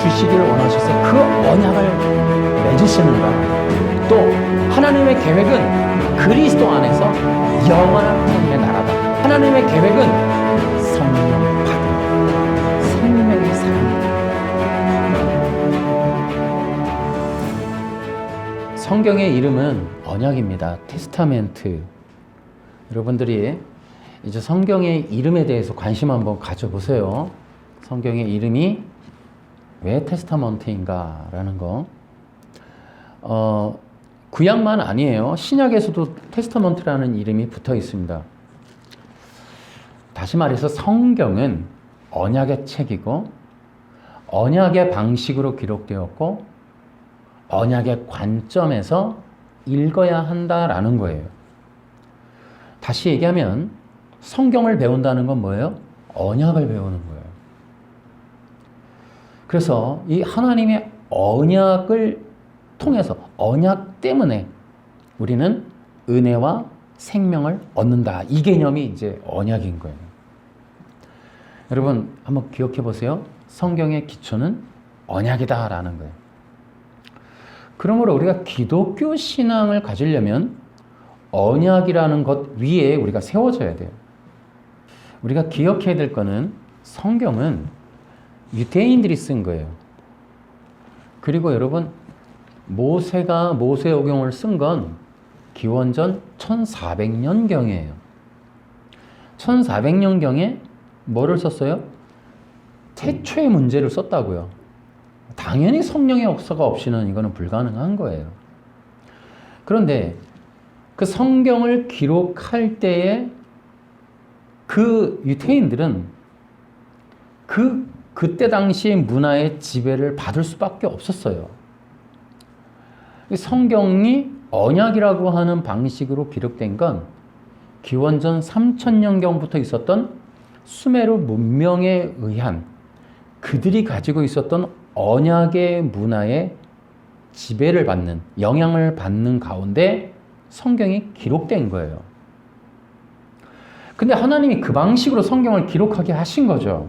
주시기를 원하셔서 그 언약을 맺으시는가? 또 하나님의 계획은 그리스도 안에서 영원한 하나님의 나라다. 하나님의 계획은 성령 받은 생명의 삶. 성경의 이름은 언약입니다. 테스타멘트. 여러분들이 이제 성경의 이름에 대해서 관심 한번 가져보세요. 성경의 이름이 왜 테스타먼트인가 라는 거. 구약만 아니에요. 신약에서도 테스타먼트라는 이름이 붙어 있습니다. 다시 말해서 성경은 언약의 책이고 언약의 방식으로 기록되었고 언약의 관점에서 읽어야 한다라는 거예요. 다시 얘기하면 성경을 배운다는 건 뭐예요? 언약을 배우는 거예요. 그래서 이 하나님의 언약을 통해서 언약 때문에 우리는 은혜와 생명을 얻는다. 이 개념이 이제 언약인 거예요. 여러분 한번 기억해 보세요. 성경의 기초는 언약이다라는 거예요. 그러므로 우리가 기독교 신앙을 가지려면 언약이라는 것 위에 우리가 세워져야 돼요. 우리가 기억해야 될 거는 성경은 유대인들이 쓴 거예요. 그리고 여러분 모세가 모세오경을 쓴 건 기원전 1400년경이에요. 1400년경에 뭐를 썼어요? 태초의 문제를 썼다고요. 당연히 성령의 역사가 없이는 이거는 불가능한 거예요. 그런데 그 성경을 기록할 때에 그 유대인들은 그때 당시의 문화의 지배를 받을 수밖에 없었어요. 성경이 언약이라고 하는 방식으로 기록된 건 기원전 3000년경부터 있었던 수메르 문명에 의한 그들이 가지고 있었던 언약의 문화에 지배를 받는, 영향을 받는 가운데 성경이 기록된 거예요. 근데 하나님이 그 방식으로 성경을 기록하게 하신 거죠.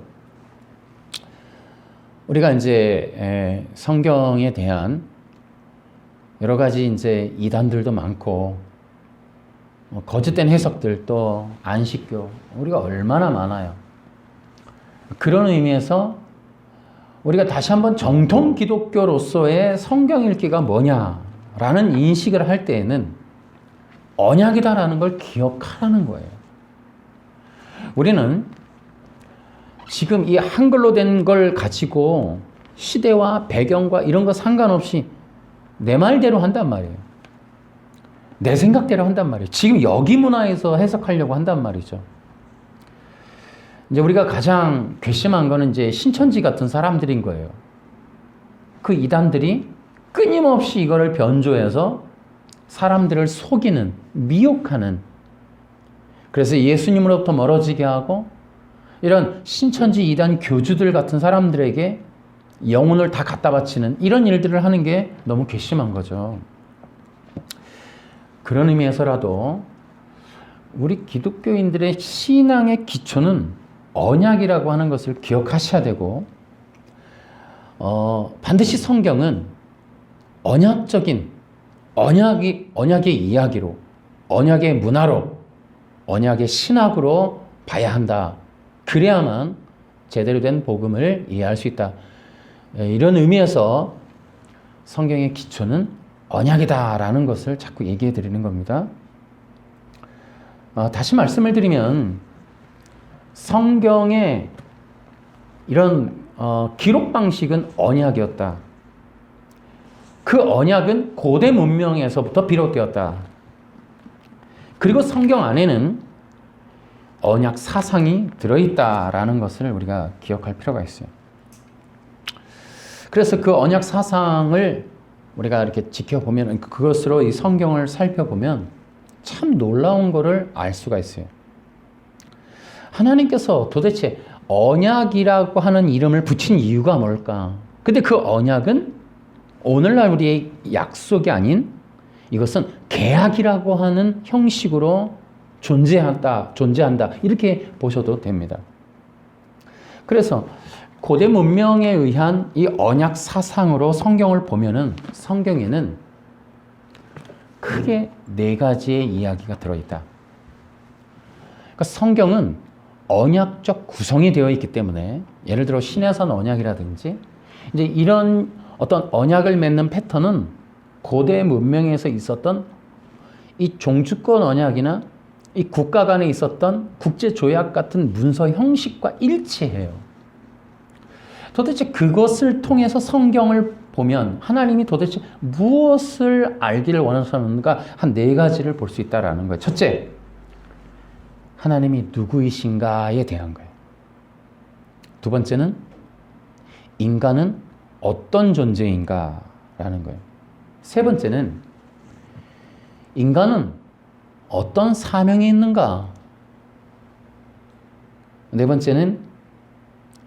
우리가 이제 성경에 대한 여러 가지 이제 이단들도 많고 거짓된 해석들도 안식교 우리가 얼마나 많아요. 그런 의미에서 우리가 다시 한번 정통 기독교로서의 성경 읽기가 뭐냐라는 인식을 할 때에는 언약이다라는 걸 기억하라는 거예요. 우리는 지금 이 한글로 된 걸 가지고 시대와 배경과 이런 거 상관없이 내 말대로 한단 말이에요. 내 생각대로 한단 말이에요. 지금 여기 문화에서 해석하려고 한단 말이죠. 이제 우리가 가장 괘씸한 거는 이제 신천지 같은 사람들인 거예요. 그 이단들이 끊임없이 이거를 변조해서 사람들을 속이는, 미혹하는, 그래서 예수님으로부터 멀어지게 하고 이런 신천지 이단 교주들 같은 사람들에게 영혼을 다 갖다 바치는 이런 일들을 하는 게 너무 괘씸한 거죠. 그런 의미에서라도 우리 기독교인들의 신앙의 기초는 언약이라고 하는 것을 기억하셔야 되고 반드시 성경은 언약적인 언약의 이야기로, 언약의 문화로, 언약의 신학으로 봐야 한다. 그래야만 제대로 된 복음을 이해할 수 있다. 이런 의미에서 성경의 기초는 언약이다라는 것을 자꾸 얘기해 드리는 겁니다. 다시 말씀을 드리면 성경의 이런 기록 방식은 언약이었다. 그 언약은 고대 문명에서부터 비롯되었다. 그리고 성경 안에는 언약 사상이 들어있다라는 것을 우리가 기억할 필요가 있어요. 그래서 그 언약 사상을 우리가 이렇게 지켜보면, 그것으로 이 성경을 살펴보면 참 놀라운 거를 알 수가 있어요. 하나님께서 도대체 언약이라고 하는 이름을 붙인 이유가 뭘까? 근데 그 언약은 오늘날 우리의 약속이 아닌 이것은 계약이라고 하는 형식으로 존재한다. 이렇게 보셔도 됩니다. 그래서 고대 문명에 의한 이 언약 사상으로 성경을 보면은 성경에는 크게 네 가지의 이야기가 들어있다. 그러니까 성경은 언약적 구성이 되어 있기 때문에 예를 들어 신해산 언약이라든지 이제 이런 어떤 언약을 맺는 패턴은 고대 문명에서 있었던 이 종주권 언약이나 이 국가 간에 있었던 국제 조약 같은 문서 형식과 일치해요. 도대체 그것을 통해서 성경을 보면 하나님이 도대체 무엇을 알기를 원하셨는가 한 네 가지를 볼 수 있다라는 거예요. 첫째, 하나님이 누구이신가에 대한 거예요. 두 번째는 인간은 어떤 존재인가라는 거예요. 세 번째는 인간은 어떤 사명이 있는가. 네 번째는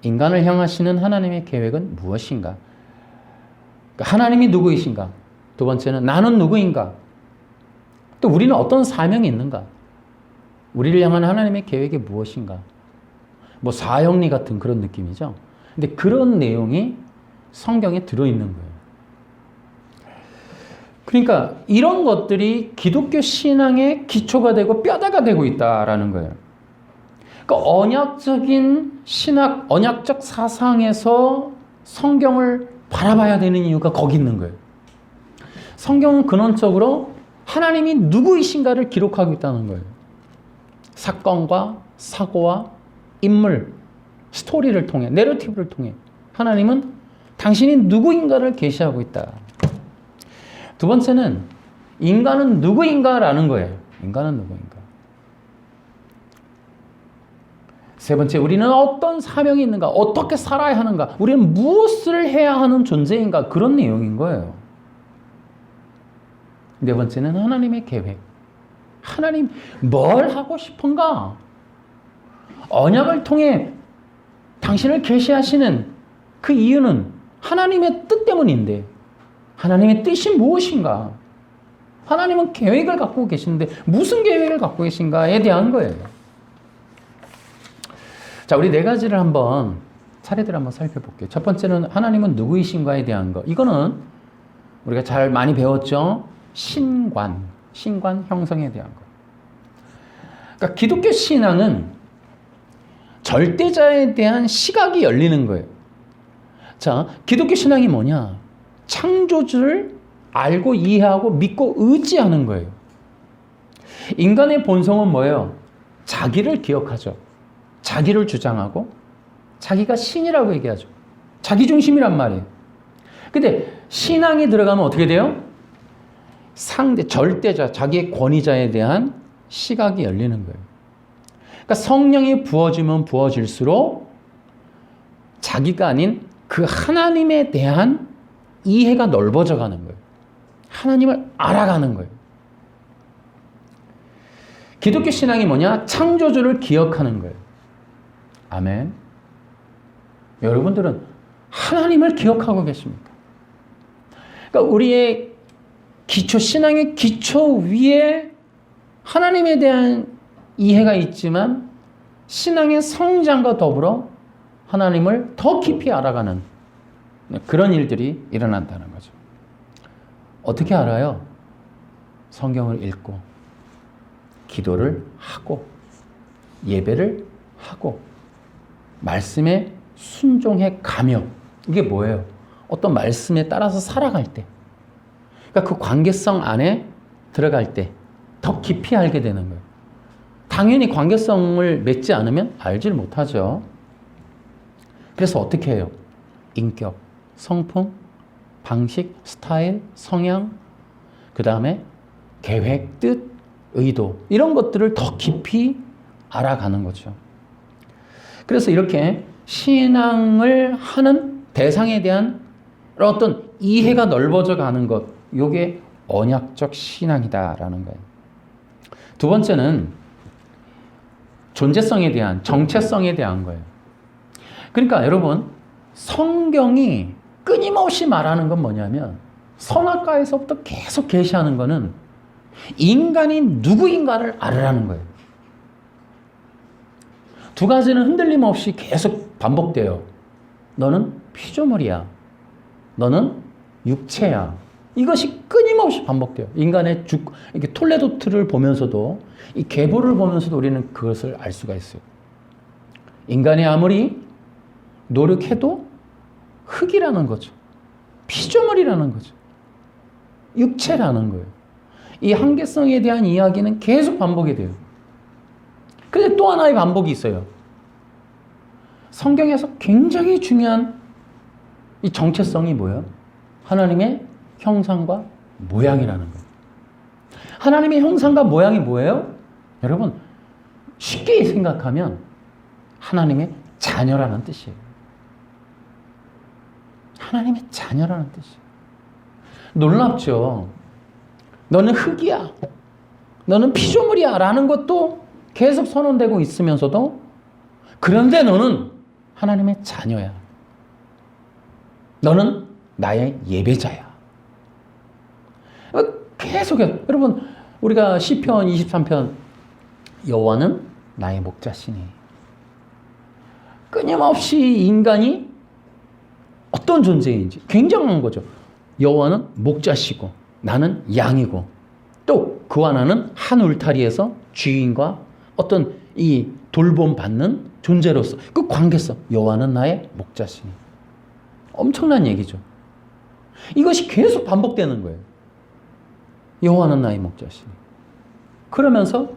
인간을 향하시는 하나님의 계획은 무엇인가. 그러니까 하나님이 누구이신가. 두 번째는 나는 누구인가. 또 우리는 어떤 사명이 있는가. 우리를 향한 하나님의 계획이 무엇인가. 뭐 사형리 같은 그런 느낌이죠. 근데 그런 내용이 성경에 들어있는 거예요. 그러니까 이런 것들이 기독교 신앙의 기초가 되고 뼈대가 되고 있다라는 거예요. 그러니까 언약적인 신학, 언약적 사상에서 성경을 바라봐야 되는 이유가 거기 있는 거예요. 성경은 근원적으로 하나님이 누구이신가를 기록하고 있다는 거예요. 사건과 사고와 인물, 스토리를 통해, 내러티브를 통해 하나님은 당신이 누구인가를 계시하고 있다. 두 번째는 인간은 누구인가라는 거예요. 인간은 누구인가. 세 번째, 우리는 어떤 사명이 있는가, 어떻게 살아야 하는가, 우리는 무엇을 해야 하는 존재인가, 그런 내용인 거예요. 네 번째는 하나님의 계획. 하나님 뭘 하고 싶은가? 언약을 통해 당신을 계시하시는 그 이유는 하나님의 뜻 때문인데 하나님의 뜻이 무엇인가? 하나님은 계획을 갖고 계시는데 무슨 계획을 갖고 계신가에 대한 거예요. 자, 우리 네 가지를 한번 차례대로 한번 살펴볼게요. 첫 번째는 하나님은 누구이신가에 대한 거. 이거는 우리가 잘 많이 배웠죠? 신관 형성에 대한 거. 그러니까 기독교 신앙은 절대자에 대한 시각이 열리는 거예요. 자, 기독교 신앙이 뭐냐? 창조주를 알고 이해하고 믿고 의지하는 거예요. 인간의 본성은 뭐예요? 자기를 기억하죠. 자기를 주장하고 자기가 신이라고 얘기하죠. 자기중심이란 말이에요. 근데 신앙이 들어가면 어떻게 돼요? 상대, 절대자, 자기의 권위자에 대한 시각이 열리는 거예요. 그러니까 성령이 부어지면 부어질수록 자기가 아닌 그 하나님에 대한 이해가 넓어져 가는 거예요. 하나님을 알아가는 거예요. 기독교 신앙이 뭐냐? 창조주를 기억하는 거예요. 아멘. 여러분들은 하나님을 기억하고 계십니까? 그러니까 우리의 기초, 신앙의 기초 위에 하나님에 대한 이해가 있지만 신앙의 성장과 더불어 하나님을 더 깊이 알아가는 그런 일들이 일어난다는 거죠. 어떻게 알아요? 성경을 읽고 기도를 하고 예배를 하고 말씀에 순종해 가며, 이게 뭐예요? 어떤 말씀에 따라서 살아갈 때, 그러니까 그 관계성 안에 들어갈 때 더 깊이 알게 되는 거예요. 당연히 관계성을 맺지 않으면 알지를 못하죠. 그래서 어떻게 해요? 인격, 성품, 방식, 스타일, 성향, 그 다음에 계획, 뜻, 의도, 이런 것들을 더 깊이 알아가는 거죠. 그래서 이렇게 신앙을 하는 대상에 대한 어떤 이해가 넓어져 가는 것, 이게 언약적 신앙이다라는 거예요. 두 번째는 존재성에 대한, 정체성에 대한 거예요. 그러니까 여러분, 성경이 끊임없이 말하는 건 뭐냐면, 선악과에서부터 계속 계시하는 거는 인간이 누구인가를 알으라는 거예요. 두 가지는 흔들림 없이 계속 반복돼요. 너는 피조물이야. 너는 육체야. 이것이 끊임없이 반복돼요. 인간의 이렇게 톨레도트를 보면서도, 이 계보를 보면서도 우리는 그것을 알 수가 있어요. 인간이 아무리 노력해도 흙이라는 거죠. 피조물이라는 거죠. 육체라는 거예요. 이 한계성에 대한 이야기는 계속 반복이 돼요. 근데 또 하나의 반복이 있어요. 성경에서 굉장히 중요한 이 정체성이 뭐예요? 하나님의 형상과 모양이라는 거예요. 하나님의 형상과 모양이 뭐예요? 여러분, 쉽게 생각하면 하나님의 자녀라는 뜻이에요. 하나님의 자녀라는 뜻이에요. 놀랍죠? 너는 흙이야. 너는 피조물이야. 라는 것도 계속 선언되고 있으면서도, 그런데 너는 하나님의 자녀야. 너는 나의 예배자야. 계속해서, 여러분, 우리가 시편 23편, 여호와는 나의 목자시니. 끊임없이 인간이 어떤 존재인지 굉장한 거죠. 여호와는 목자시고 나는 양이고, 또 그와 나는 한 울타리에서 주인과 어떤 이 돌봄 받는 존재로서 그 관계성, 여호와는 나의 목자시니. 엄청난 얘기죠. 이것이 계속 반복되는 거예요. 여호와는 나의 목자시니. 그러면서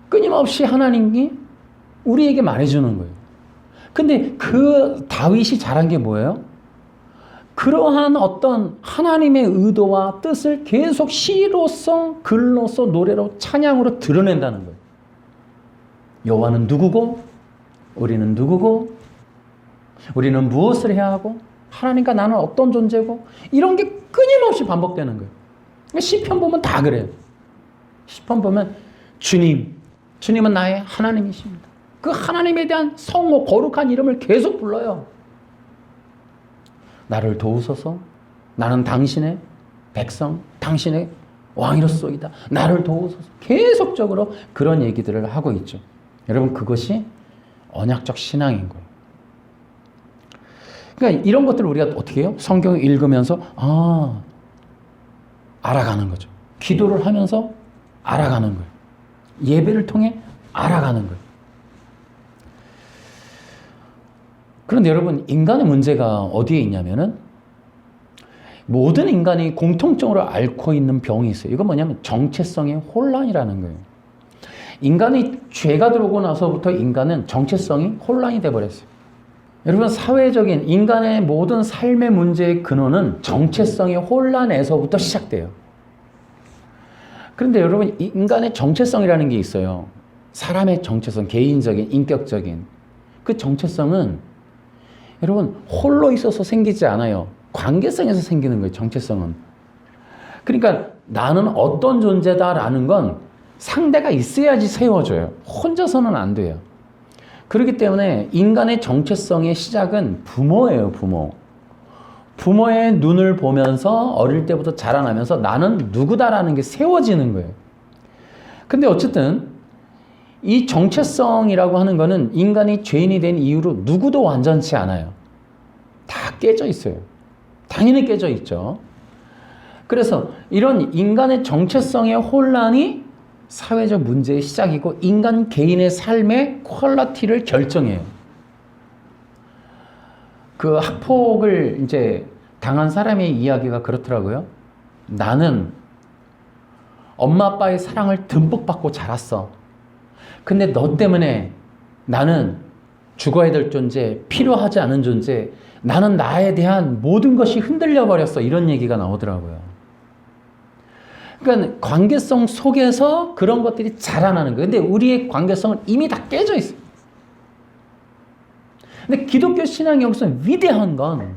끊임없이 하나님이 우리에게 말해주는 거예요. 근데 그 다윗이 잘한 게 뭐예요? 그러한 어떤 하나님의 의도와 뜻을 계속 시로서, 글로서, 노래로, 찬양으로 드러낸다는 거예요. 여호와는 누구고, 우리는 누구고, 우리는 무엇을 해야 하고, 하나님과 나는 어떤 존재고, 이런 게 끊임없이 반복되는 거예요. 시편 보면 다 그래요. 시편 보면 주님은 나의 하나님이십니다. 그 하나님에 대한 성호, 거룩한 이름을 계속 불러요. 나를 도우소서. 나는 당신의 백성, 당신의 왕이로소이다. 나를 도우소서. 계속적으로 그런 얘기들을 하고 있죠. 여러분, 그것이 언약적 신앙인 거예요. 그러니까 이런 것들을 우리가 어떻게 해요? 성경을 읽으면서 알아가는 거죠. 기도를 하면서 알아가는 거예요. 예배를 통해 알아가는 거예요. 그런데 여러분, 인간의 문제가 어디에 있냐면은, 모든 인간이 공통적으로 앓고 있는 병이 있어요. 이건 뭐냐면 정체성의 혼란이라는 거예요. 인간이 죄가 들어오고 나서부터 인간은 정체성이 혼란이 돼버렸어요. 여러분, 사회적인 인간의 모든 삶의 문제의 근원은 정체성의 혼란에서부터 시작돼요. 그런데 여러분, 인간의 정체성이라는 게 있어요. 사람의 정체성, 개인적인, 인격적인. 그 정체성은 여러분, 홀로 있어서 생기지 않아요. 관계성에서 생기는 거예요, 정체성은. 그러니까 나는 어떤 존재다라는 건 상대가 있어야지 세워져요. 혼자서는 안 돼요. 그렇기 때문에 인간의 정체성의 시작은 부모예요, 부모. 부모의 눈을 보면서 어릴 때부터 자라나면서 나는 누구다라는 게 세워지는 거예요. 근데 어쨌든 이 정체성이라고 하는 거는 인간이 죄인이 된 이후로 누구도 완전치 않아요. 다 깨져 있어요. 당연히 깨져 있죠. 그래서 이런 인간의 정체성의 혼란이 사회적 문제의 시작이고, 인간 개인의 삶의 퀄리티를 결정해요. 그 학폭을 이제 당한 사람의 이야기가 그렇더라고요. 나는 엄마 아빠의 사랑을 듬뿍 받고 자랐어. 근데 너 때문에 나는 죽어야 될 존재, 필요하지 않은 존재, 나는 나에 대한 모든 것이 흔들려 버렸어. 이런 얘기가 나오더라고요. 그러니까 관계성 속에서 그런 것들이 자라나는 거예요. 근데 우리의 관계성은 이미 다 깨져 있어요. 근데 기독교 신앙이 여기서 위대한 건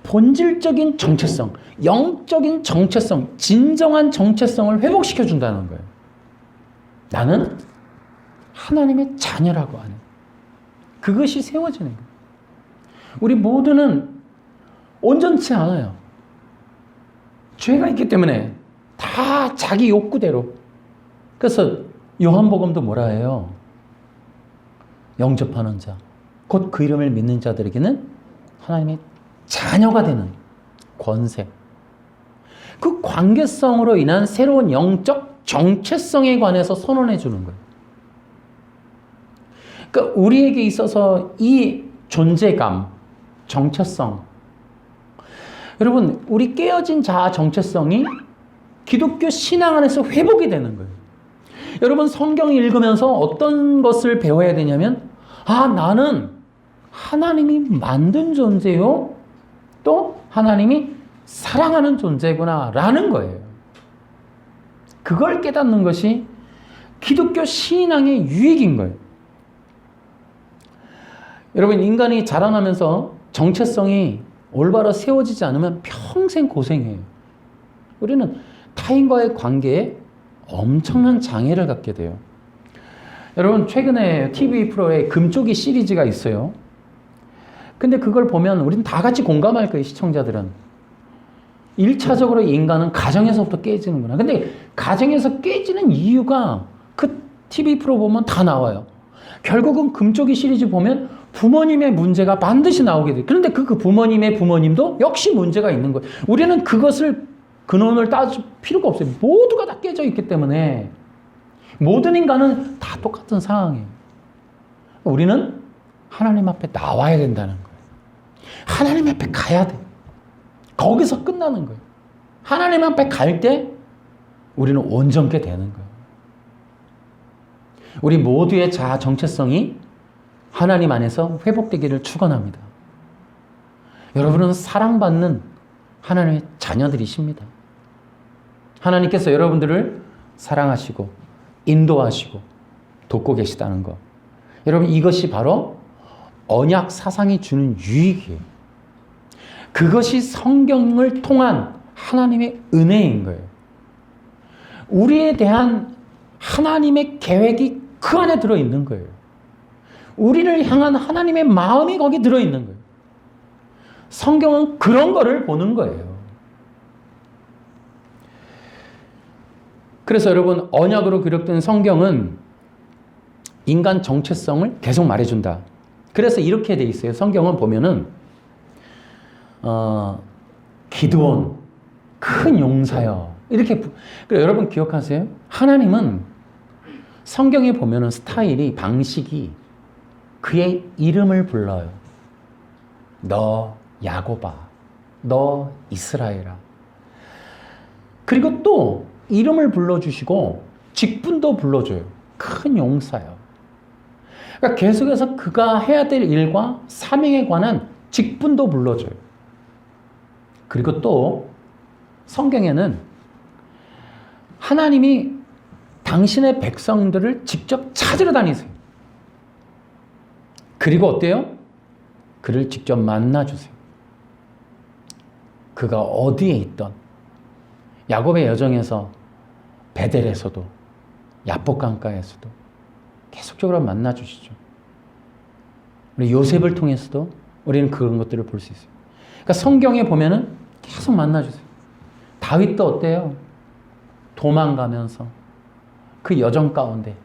본질적인 정체성, 영적인 정체성, 진정한 정체성을 회복시켜 준다는 거예요. 나는 하나님의 자녀라고 하는, 그것이 세워지는 거예요. 우리 모두는 온전치 않아요. 죄가 있기 때문에 다 자기 욕구대로. 그래서 요한복음도 뭐라 해요? 영접하는 자, 곧 그 이름을 믿는 자들에게는 하나님의 자녀가 되는 권세. 그 관계성으로 인한 새로운 영적 정체성에 관해서 선언해 주는 거예요. 그러니까 우리에게 있어서 이 존재감, 정체성. 여러분, 우리 깨어진 자아 정체성이 기독교 신앙 안에서 회복이 되는 거예요. 여러분, 성경 읽으면서 어떤 것을 배워야 되냐면, 나는 하나님이 만든 존재요. 또 하나님이 사랑하는 존재구나 라는 거예요. 그걸 깨닫는 것이 기독교 신앙의 유익인 거예요. 여러분, 인간이 자라나면서 정체성이 올바로 세워지지 않으면 평생 고생해요. 우리는 타인과의 관계에 엄청난 장애를 갖게 돼요. 여러분, 최근에 TV 프로에 금쪽이 시리즈가 있어요. 근데 그걸 보면 우리는 다 같이 공감할 거예요, 시청자들은. 1차적으로 인간은 가정에서부터 깨지는구나. 근데 가정에서 깨지는 이유가 그 TV 프로 보면 다 나와요. 결국은 금쪽이 시리즈 보면 부모님의 문제가 반드시 나오게 돼요. 그런데 그 부모님의 부모님도 역시 문제가 있는 거예요. 우리는 그것을 근원을 따질 필요가 없어요. 모두가 다 깨져 있기 때문에 모든 인간은 다 똑같은 상황이에요. 우리는 하나님 앞에 나와야 된다는 거예요. 하나님 앞에 가야 돼. 거기서 끝나는 거예요. 하나님 앞에 갈 때 우리는 온전케 되는 거예요. 우리 모두의 자아 정체성이 하나님 안에서 회복되기를 축원합니다. 여러분은 사랑받는 하나님의 자녀들이십니다. 하나님께서 여러분들을 사랑하시고 인도하시고 돕고 계시다는 것. 여러분, 이것이 바로 언약 사상이 주는 유익이에요. 그것이 성경을 통한 하나님의 은혜인 거예요. 우리에 대한 하나님의 계획이 그 안에 들어있는 거예요. 우리를 향한 하나님의 마음이 거기 들어있는 거예요. 성경은 그런 거를 보는 거예요. 그래서 여러분, 언약으로 기록된 성경은 인간 정체성을 계속 말해준다. 그래서 이렇게 돼 있어요. 성경은 보면은 기드온 큰 용사여 이렇게. 여러분 기억하세요? 하나님은 성경에 보면은 스타일이, 방식이 그의 이름을 불러요. 너 야곱아, 너 이스라엘아. 그리고 또 이름을 불러주시고 직분도 불러줘요. 큰 용사요. 그러니까 계속해서 그가 해야 될 일과 사명에 관한 직분도 불러줘요. 그리고 또 성경에는 하나님이 당신의 백성들을 직접 찾으러 다니세요. 그리고 어때요? 그를 직접 만나주세요. 그가 어디에 있던, 야곱의 여정에서 베델에서도 야복 강가에서도 계속적으로 만나주시죠. 우리 요셉을 통해서도 우리는 그런 것들을 볼 수 있어요. 그러니까 성경에 보면은 계속 만나주세요. 다윗도 어때요? 도망가면서 그 여정 가운데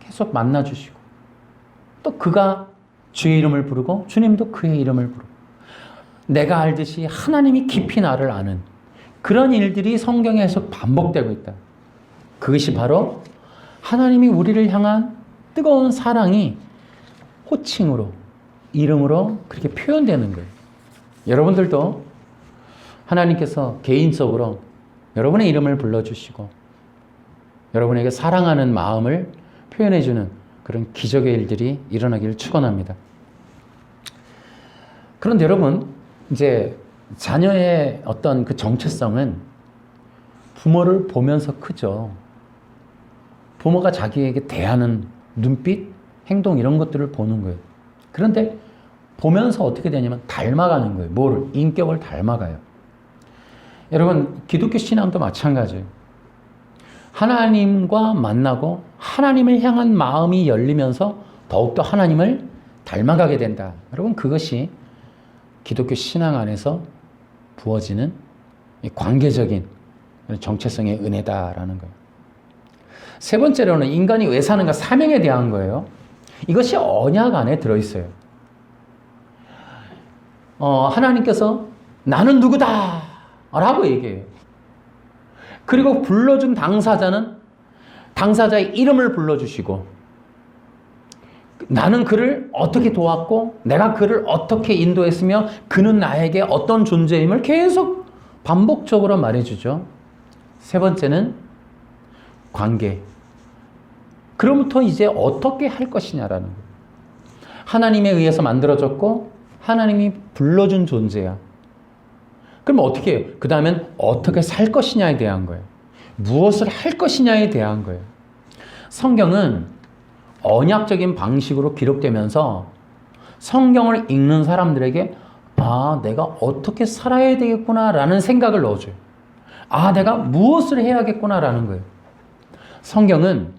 계속 만나주시고, 또 그가 주의 이름을 부르고 주님도 그의 이름을 부르고, 내가 알듯이 하나님이 깊이 나를 아는 그런 일들이 성경에서 반복되고 있다. 그것이 바로 하나님이 우리를 향한 뜨거운 사랑이 호칭으로, 이름으로 그렇게 표현되는 거예요. 여러분들도 하나님께서 개인적으로 여러분의 이름을 불러주시고 여러분에게 사랑하는 마음을 표현해주는 그런 기적의 일들이 일어나기를 축원합니다. 그런데 여러분, 이제 자녀의 어떤 그 정체성은 부모를 보면서 크죠. 부모가 자기에게 대하는 눈빛, 행동 이런 것들을 보는 거예요. 그런데 보면서 어떻게 되냐면 닮아가는 거예요. 뭐를? 인격을 닮아가요. 여러분, 기독교 신앙도 마찬가지예요. 하나님과 만나고 하나님을 향한 마음이 열리면서 더욱더 하나님을 닮아가게 된다. 여러분, 그것이 기독교 신앙 안에서 부어지는 관계적인 정체성의 은혜다라는 거예요. 세 번째로는 인간이 왜 사는가, 사명에 대한 거예요. 이것이 언약 안에 들어있어요. 하나님께서 나는 누구다 라고 얘기해요. 그리고 불러준 당사자의 이름을 불러주시고, 나는 그를 어떻게 도왔고 내가 그를 어떻게 인도했으며 그는 나에게 어떤 존재임을 계속 반복적으로 말해주죠. 세 번째는 관계. 그로부터 이제 어떻게 할 것이냐라는 거예요. 하나님에 의해서 만들어졌고 하나님이 불러준 존재야. 그럼 어떻게 해요? 그 다음엔 어떻게 살 것이냐에 대한 거예요. 무엇을 할 것이냐에 대한 거예요. 성경은 언약적인 방식으로 기록되면서 성경을 읽는 사람들에게 내가 어떻게 살아야 되겠구나 라는 생각을 넣어줘요. 내가 무엇을 해야겠구나 라는 거예요. 성경은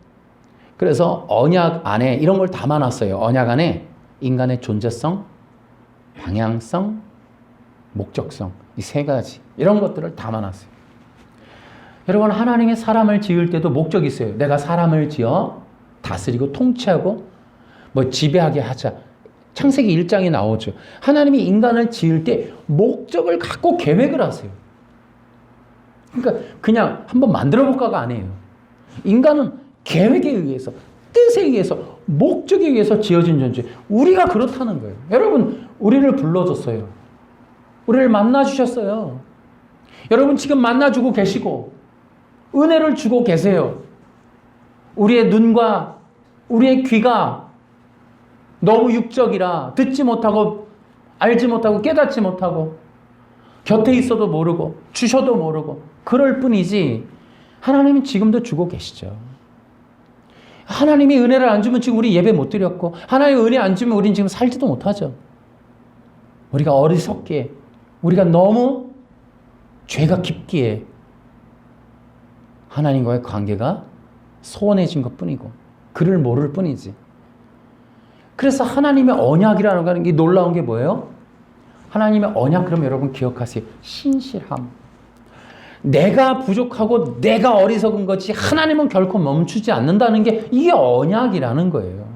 그래서 언약 안에 이런 걸 담아놨어요. 언약 안에 인간의 존재성, 방향성, 목적성, 이 세 가지 이런 것들을 담아놨어요. 여러분, 하나님이 사람을 지을 때도 목적이 있어요. 내가 사람을 지어 다스리고 통치하고 지배하게 하자. 창세기 1장에 나오죠. 하나님이 인간을 지을 때 목적을 갖고 계획을 하세요. 그러니까 그냥 한번 만들어볼까가 아니에요. 인간은 계획에 의해서, 뜻에 의해서, 목적에 의해서 지어진 존재. 우리가 그렇다는 거예요. 여러분, 우리를 불러줬어요. 우리를 만나주셨어요. 여러분 지금 만나주고 계시고 은혜를 주고 계세요. 우리의 눈과 우리의 귀가 너무 육적이라 듣지 못하고 알지 못하고 깨닫지 못하고 곁에 있어도 모르고 주셔도 모르고 그럴 뿐이지, 하나님은 지금도 주고 계시죠. 하나님이 은혜를 안 주면 지금 우리 예배 못 드렸고, 하나님이 은혜 안 주면 우리는 지금 살지도 못하죠. 우리가 어리석기에, 우리가 너무 죄가 깊기에 하나님과의 관계가 소원해진 것 뿐이고 그를 모를 뿐이지. 그래서 하나님의 언약이라는 게 놀라운 게 뭐예요? 하나님의 언약, 그럼 여러분 기억하세요. 신실함. 내가 부족하고 내가 어리석은 거지 하나님은 결코 멈추지 않는다는 게 이게 언약이라는 거예요.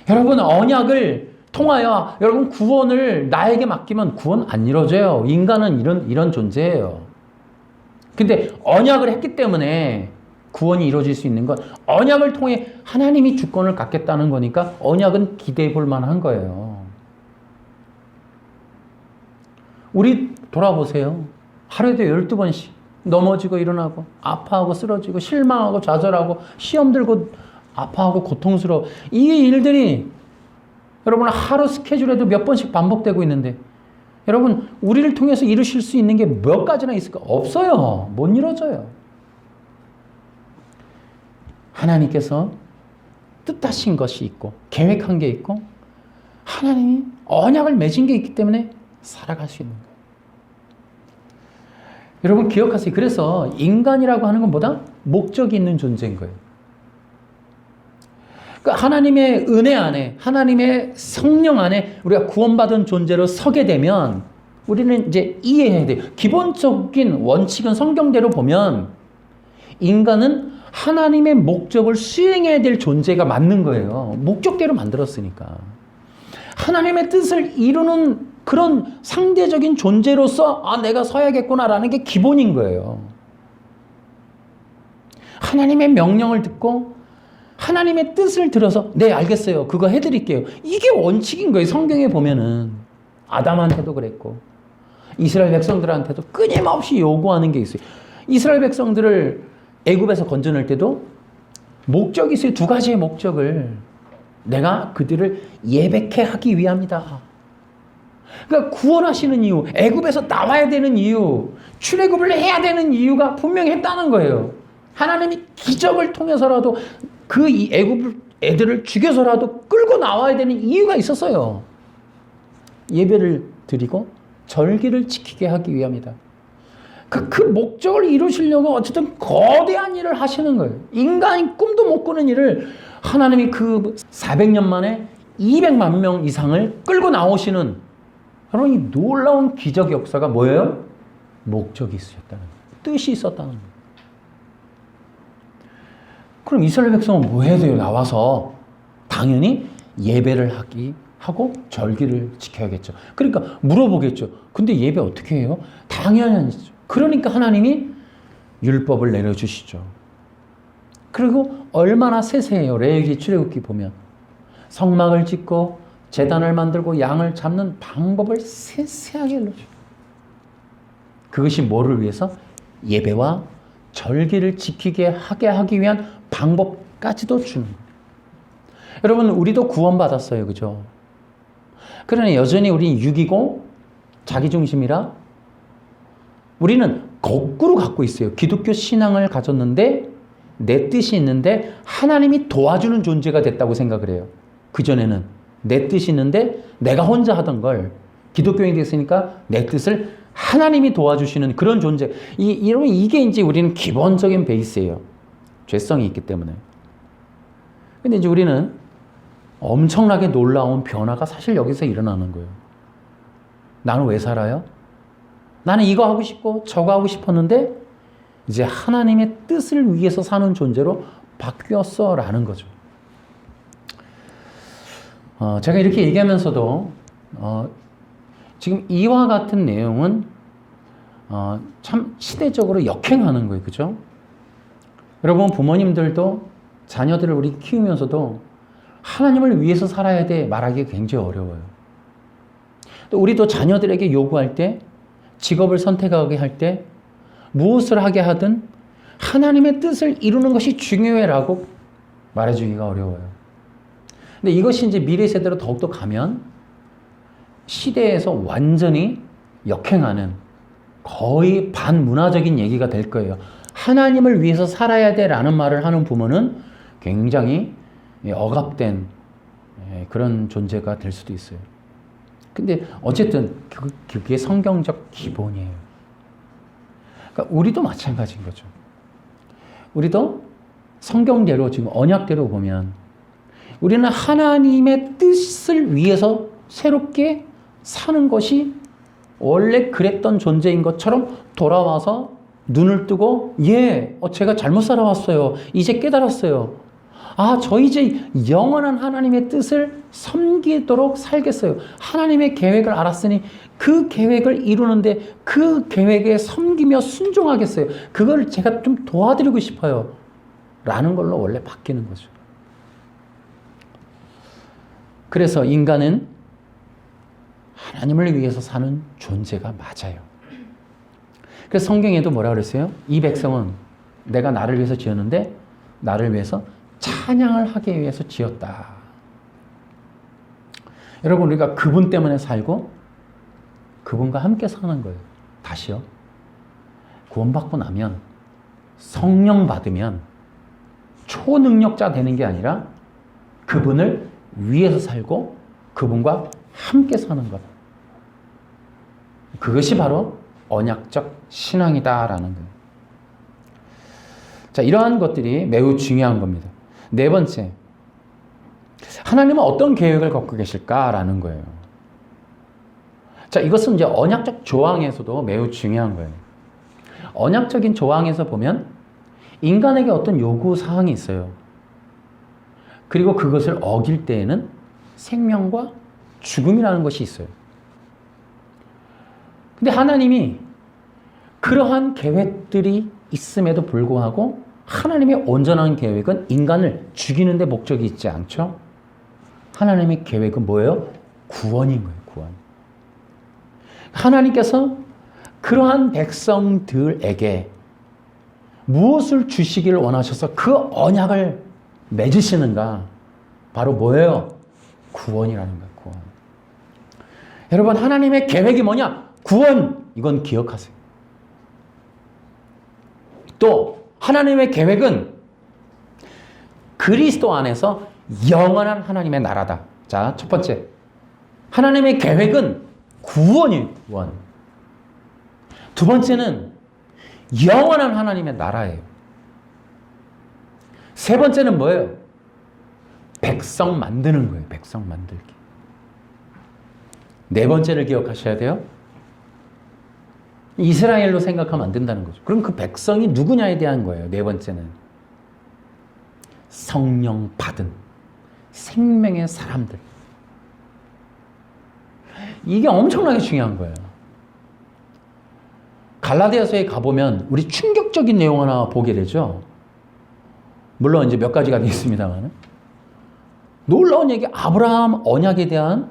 여러분, 언약을 통하여 여러분 구원을 나에게 맡기면 구원 안 이루어져요. 인간은 이런 존재예요. 근데 언약을 했기 때문에 구원이 이루어질 수 있는 건 언약을 통해 하나님이 주권을 갖겠다는 거니까 언약은 기대해 볼 만한 거예요. 우리 돌아보세요. 하루에도 12번씩 넘어지고 일어나고 아파하고 쓰러지고 실망하고 좌절하고 시험 들고 아파하고 고통스러워. 이 일들이 여러분 하루 스케줄에도 몇 번씩 반복되고 있는데 여러분 우리를 통해서 이루실 수 있는 게 몇 가지나 있을까? 없어요. 못 이루어져요. 하나님께서 뜻하신 것이 있고 계획한 게 있고 하나님이 언약을 맺은 게 있기 때문에 살아갈 수 있는 거예요. 여러분 기억하세요. 그래서 인간이라고 하는 건 뭐다? 목적이 있는 존재인 거예요. 그러니까 하나님의 은혜 안에, 하나님의 성령 안에 우리가 구원받은 존재로 서게 되면 우리는 이제 이해해야 돼요. 기본적인 원칙은 성경대로 보면 인간은 하나님의 목적을 수행해야 될 존재가 맞는 거예요. 목적대로 만들었으니까. 하나님의 뜻을 이루는 그런 상대적인 존재로서 내가 서야겠구나라는 게 기본인 거예요. 하나님의 명령을 듣고 하나님의 뜻을 들어서 네 알겠어요. 그거 해드릴게요. 이게 원칙인 거예요. 성경에 보면은 아담한테도 그랬고 이스라엘 백성들한테도 끊임없이 요구하는 게 있어요. 이스라엘 백성들을 애굽에서 건져낼 때도 목적이 있어요. 두 가지의 목적을. 내가 그들을 예배케 하기 위함이다. 그러니까 구원하시는 이유, 애굽에서 나와야 되는 이유, 출애굽을 해야 되는 이유가 분명히 했다는 거예요. 하나님이 기적을 통해서라도 그 애굽 애들을 죽여서라도 끌고 나와야 되는 이유가 있었어요. 예배를 드리고 절기를 지키게 하기 위함이다. 그 목적을 이루시려고 어쨌든 거대한 일을 하시는 거예요. 인간이 꿈도 못 꾸는 일을 하나님이 그 400년 만에 200만 명 이상을 끌고 나오시는 바로 이 놀라운 기적 역사가 뭐예요? 목적이 있었다는 거예요. 뜻이 있었다는 거예요. 그럼 이스라엘 백성은 뭐 해야 돼요? 나와서 당연히 예배를 하고 절기를 지켜야겠죠. 그러니까 물어보겠죠. 근데 예배 어떻게 해요? 당연히 아니죠. 그러니까 하나님이 율법을 내려주시죠. 그리고 얼마나 세세해요. 레위기 출애굽기 보면 성막을 짓고 제단을 만들고 양을 잡는 방법을 세세하게 알려줘요. 그것이 뭐를 위해서? 예배와 절기를 지키게 하기 위한 방법까지도 주는 거예요. 여러분, 우리도 구원받았어요. 그죠? 그러나 여전히 우리는 육이고 자기중심이라 우리는 거꾸로 갖고 있어요. 기독교 신앙을 가졌는데 내 뜻이 있는데 하나님이 도와주는 존재가 됐다고 생각을 해요. 그전에는 내 뜻이 있는데 내가 혼자 하던 걸 기독교인이 됐으니까 내 뜻을 하나님이 도와주시는 그런 존재. 여러분, 이게 이제 우리는 기본적인 베이스예요. 죄성이 있기 때문에. 근데 이제 우리는 엄청나게 놀라운 변화가 사실 여기서 일어나는 거예요. 나는 왜 살아요? 나는 이거 하고 싶고 저거 하고 싶었는데 이제 하나님의 뜻을 위해서 사는 존재로 바뀌었어라는 거죠. 제가 이렇게 얘기하면서도 지금 이와 같은 내용은 참 시대적으로 역행하는 거예요. 그죠? 여러분, 부모님들도 자녀들을 우리 키우면서도 하나님을 위해서 살아야 돼 말하기 굉장히 어려워요. 또 우리도 자녀들에게 요구할 때, 직업을 선택하게 할 때, 무엇을 하게 하든 하나님의 뜻을 이루는 것이 중요해라고 말해주기가 어려워요. 근데 이것이 이제 미래 세대로 더욱더 가면 시대에서 완전히 역행하는 거의 반문화적인 얘기가 될 거예요. 하나님을 위해서 살아야 돼라는 말을 하는 부모는 굉장히 억압된 그런 존재가 될 수도 있어요. 근데 어쨌든 그게 성경적 기본이에요. 그러니까 우리도 마찬가지인 거죠. 우리도 성경대로 지금 언약대로 보면 우리는 하나님의 뜻을 위해서 새롭게 사는 것이 원래 그랬던 존재인 것처럼 돌아와서 눈을 뜨고 제가 잘못 살아왔어요. 이제 깨달았어요. 저 이제 영원한 하나님의 뜻을 섬기도록 살겠어요. 하나님의 계획을 알았으니 그 계획을 이루는데 그 계획에 섬기며 순종하겠어요. 그걸 제가 좀 도와드리고 싶어요. 라는 걸로 원래 바뀌는 거죠. 그래서 인간은 하나님을 위해서 사는 존재가 맞아요. 그래서 성경에도 뭐라 그랬어요? 이 백성은 내가 나를 위해서 지었는데 나를 위해서 찬양을 하기 위해서 지었다. 여러분, 우리가 그분 때문에 살고 그분과 함께 사는 거예요. 다시요. 구원받고 나면 성령 받으면 초능력자 되는 게 아니라 그분을 위해서 살고 그분과 함께 사는 것. 그것이 바로 언약적 신앙이다라는 거예요. 자, 이러한 것들이 매우 중요한 겁니다. 네 번째, 하나님은 어떤 계획을 갖고 계실까라는 거예요. 자, 이것은 이제 언약적 조항에서도 매우 중요한 거예요. 언약적인 조항에서 보면 인간에게 어떤 요구 사항이 있어요. 그리고 그것을 어길 때에는 생명과 죽음이라는 것이 있어요. 근데 하나님이 그러한 계획들이 있음에도 불구하고 하나님의 온전한 계획은 인간을 죽이는 데 목적이 있지 않죠? 하나님의 계획은 뭐예요? 구원인 거예요, 구원. 하나님께서 그러한 백성들에게 무엇을 주시기를 원하셔서 그 언약을 맺으시는가? 바로 뭐예요? 구원이라는 거예요, 구원. 여러분, 하나님의 계획이 뭐냐? 구원! 이건 기억하세요. 또 하나님의 계획은 그리스도 안에서 영원한 하나님의 나라다. 자, 첫 번째. 하나님의 계획은 구원이에요, 구원. 두 번째는 영원한 하나님의 나라예요. 세 번째는 뭐예요? 백성 만드는 거예요, 백성 만들기. 네 번째를 기억하셔야 돼요. 이스라엘로 생각하면 안 된다는 거죠. 그럼 그 백성이 누구냐에 대한 거예요. 네 번째는 성령 받은 생명의 사람들. 이게 엄청나게 중요한 거예요. 갈라디아서에 가보면 우리 충격적인 내용 하나 보게 되죠. 물론 이제 몇 가지가 있습니다만 놀라운 얘기, 아브라함 언약에 대한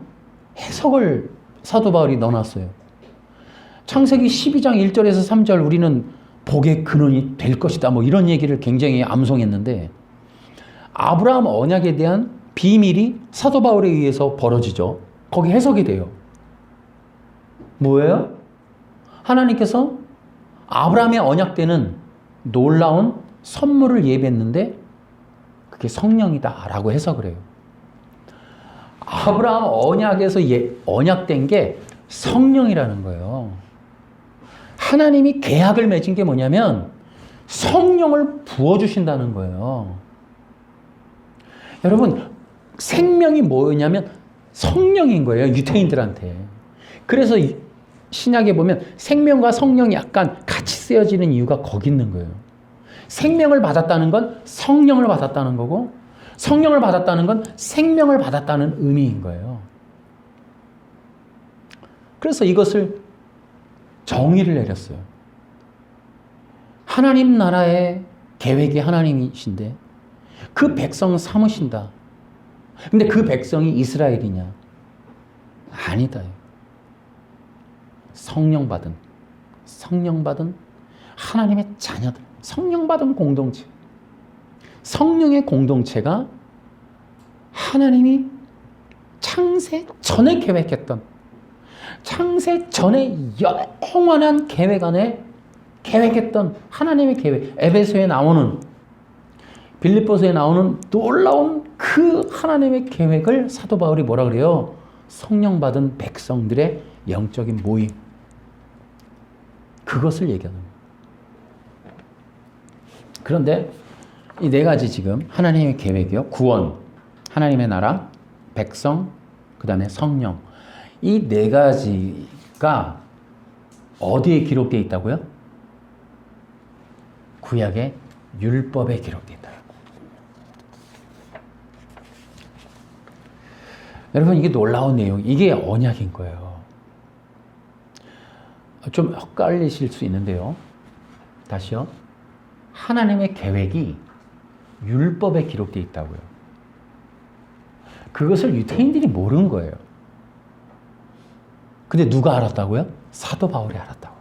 해석을 사도 바울이 넣어놨어요. 창세기 12장 1절에서 3절 우리는 복의 근원이 될 것이다. 뭐 이런 얘기를 굉장히 암송했는데 아브라함 언약에 대한 비밀이 사도 바울에 의해서 벌어지죠. 거기 해석이 돼요. 뭐예요? 하나님께서 아브라함의 언약 때는 놀라운 선물을 예비했는데 그게 성령이다 라고 해석을 해요. 아브라함 언약에서 언약된 게 성령이라는 거예요. 하나님이 계약을 맺은 게 뭐냐면 성령을 부어주신다는 거예요. 여러분, 생명이 뭐냐면 성령인 거예요. 유태인들한테. 그래서 신약에 보면 생명과 성령이 약간 같이 쓰여지는 이유가 거기 있는 거예요. 생명을 받았다는 건 성령을 받았다는 거고 성령을 받았다는 건 생명을 받았다는 의미인 거예요. 그래서 이것을 정의를 내렸어요. 하나님 나라의 계획이 하나님이신데 그 백성 삼으신다. 근데 그 백성이 이스라엘이냐? 아니다. 성령 받은 하나님의 자녀들, 성령 받은 공동체. 성령의 공동체가 하나님이 창세 전에 계획했던, 창세 전에 영원한 계획 안에 계획했던 하나님의 계획, 에베소에 나오는, 빌립보서에 나오는 놀라운 그 하나님의 계획을 사도 바울이 뭐라 그래요? 성령 받은 백성들의 영적인 모임. 그것을 얘기하는 거예요. 그런데 이 네 가지 지금 하나님의 계획이요. 구원, 하나님의 나라, 백성, 그 다음에 성령. 이 네 가지가 어디에 기록되어 있다고요? 구약의 율법에 기록되어 있다. 여러분, 이게 놀라운 내용, 이게 언약인 거예요. 좀 헷갈리실 수 있는데요. 다시요. 하나님의 계획이 율법에 기록되어 있다고요. 그것을 유대인들이 모르는 거예요. 근데 누가 알았다고요? 사도 바울이 알았다고요.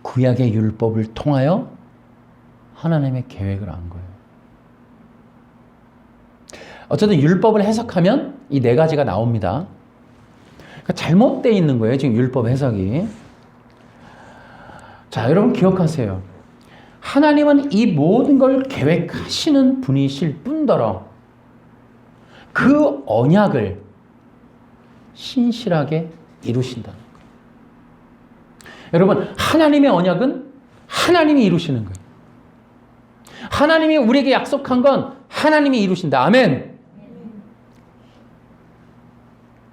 구약의 율법을 통하여 하나님의 계획을 안 거예요. 어쨌든 율법을 해석하면 이 네 가지가 나옵니다. 그러니까 잘못되어 있는 거예요, 지금 율법 해석이. 자, 여러분 기억하세요. 하나님은 이 모든 걸 계획하시는 분이실 뿐더러 그 언약을 신실하게 이루신다는 거예요. 여러분, 하나님의 언약은 하나님이 이루시는 거예요. 하나님이 우리에게 약속한 건 하나님이 이루신다. 아멘.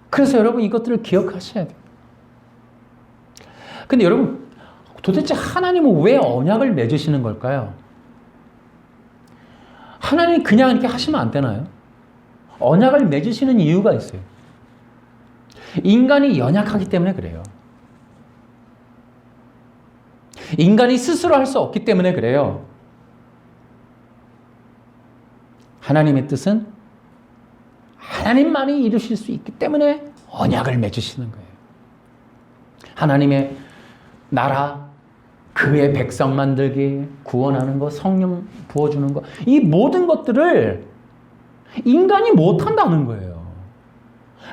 그래서 여러분 이것들을 기억하셔야 돼요. 근데 여러분, 도대체 하나님은 왜 언약을 맺으시는 걸까요? 하나님이 그냥 이렇게 하시면 안 되나요? 언약을 맺으시는 이유가 있어요. 인간이 연약하기 때문에 그래요. 인간이 스스로 할 수 없기 때문에 그래요. 하나님의 뜻은 하나님만이 이루실 수 있기 때문에 언약을 맺으시는 거예요. 하나님의 나라, 그의 백성 만들기, 구원하는 거, 성령 부어주는 거, 이 모든 것들을 인간이 못한다는 거예요.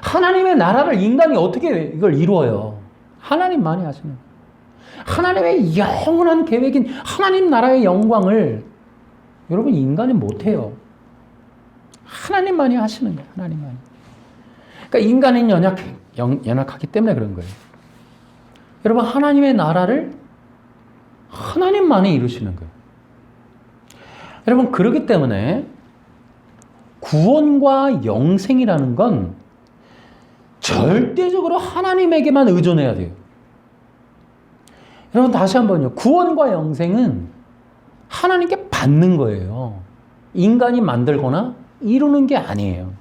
하나님의 나라를 인간이 어떻게 이걸 이루어요? 하나님만이 하시는 거예요. 하나님의 영원한 계획인 하나님 나라의 영광을 여러분 인간이 못해요. 하나님만이 하시는 거예요. 하나님만이. 그러니까 인간은 연약하기 때문에 그런 거예요. 여러분, 하나님의 나라를 하나님만이 이루시는 거예요. 여러분, 그렇기 때문에 구원과 영생이라는 건 절대적으로 하나님에게만 의존해야 돼요. 여러분, 다시 한번요. 구원과 영생은 하나님께 받는 거예요. 인간이 만들거나 이루는 게 아니에요.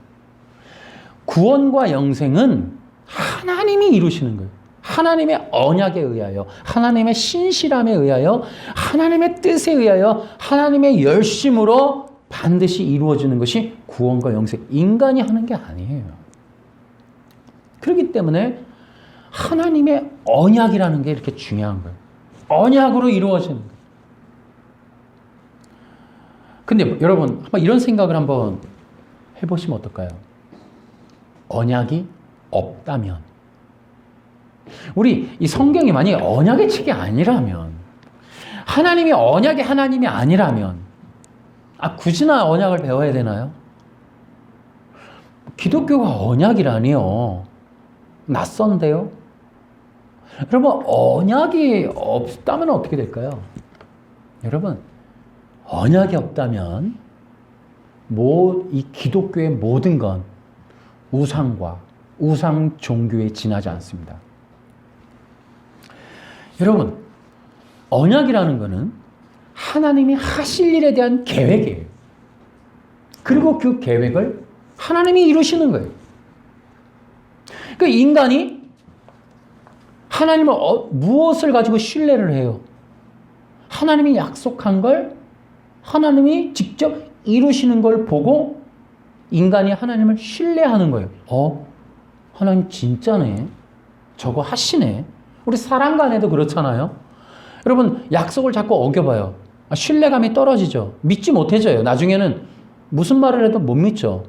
구원과 영생은 하나님이 이루시는 거예요. 하나님의 언약에 의하여, 하나님의 신실함에 의하여, 하나님의 뜻에 의하여, 하나님의 열심으로 반드시 이루어지는 것이 구원과 영생. 인간이 하는 게 아니에요. 그렇기 때문에 하나님의 언약이라는 게 이렇게 중요한 거예요. 언약으로 이루어지는 거예요. 근데 여러분, 한번 이런 생각을 한번 해보시면 어떨까요? 언약이 없다면, 우리 이 성경이 만약에 언약의 책이 아니라면, 하나님이 언약의 하나님이 아니라면, 굳이나 언약을 배워야 되나요? 기독교가 언약이라니요. 낯선데요? 여러분, 언약이 없다면 어떻게 될까요? 여러분, 언약이 없다면 이 기독교의 모든 건 우상과 우상 종교에 지나지 않습니다. 여러분, 언약이라는 것은 하나님이 하실 일에 대한 계획이에요. 그리고 그 계획을 하나님이 이루시는 거예요. 그러니까 인간이 하나님을 무엇을 가지고 신뢰를 해요? 하나님이 약속한 걸 하나님이 직접 이루시는 걸 보고 인간이 하나님을 신뢰하는 거예요. 하나님 진짜네. 저거 하시네. 우리 사람 간에도 그렇잖아요. 여러분, 약속을 자꾸 어겨봐요. 신뢰감이 떨어지죠. 믿지 못해져요. 나중에는 무슨 말을 해도 못 믿죠.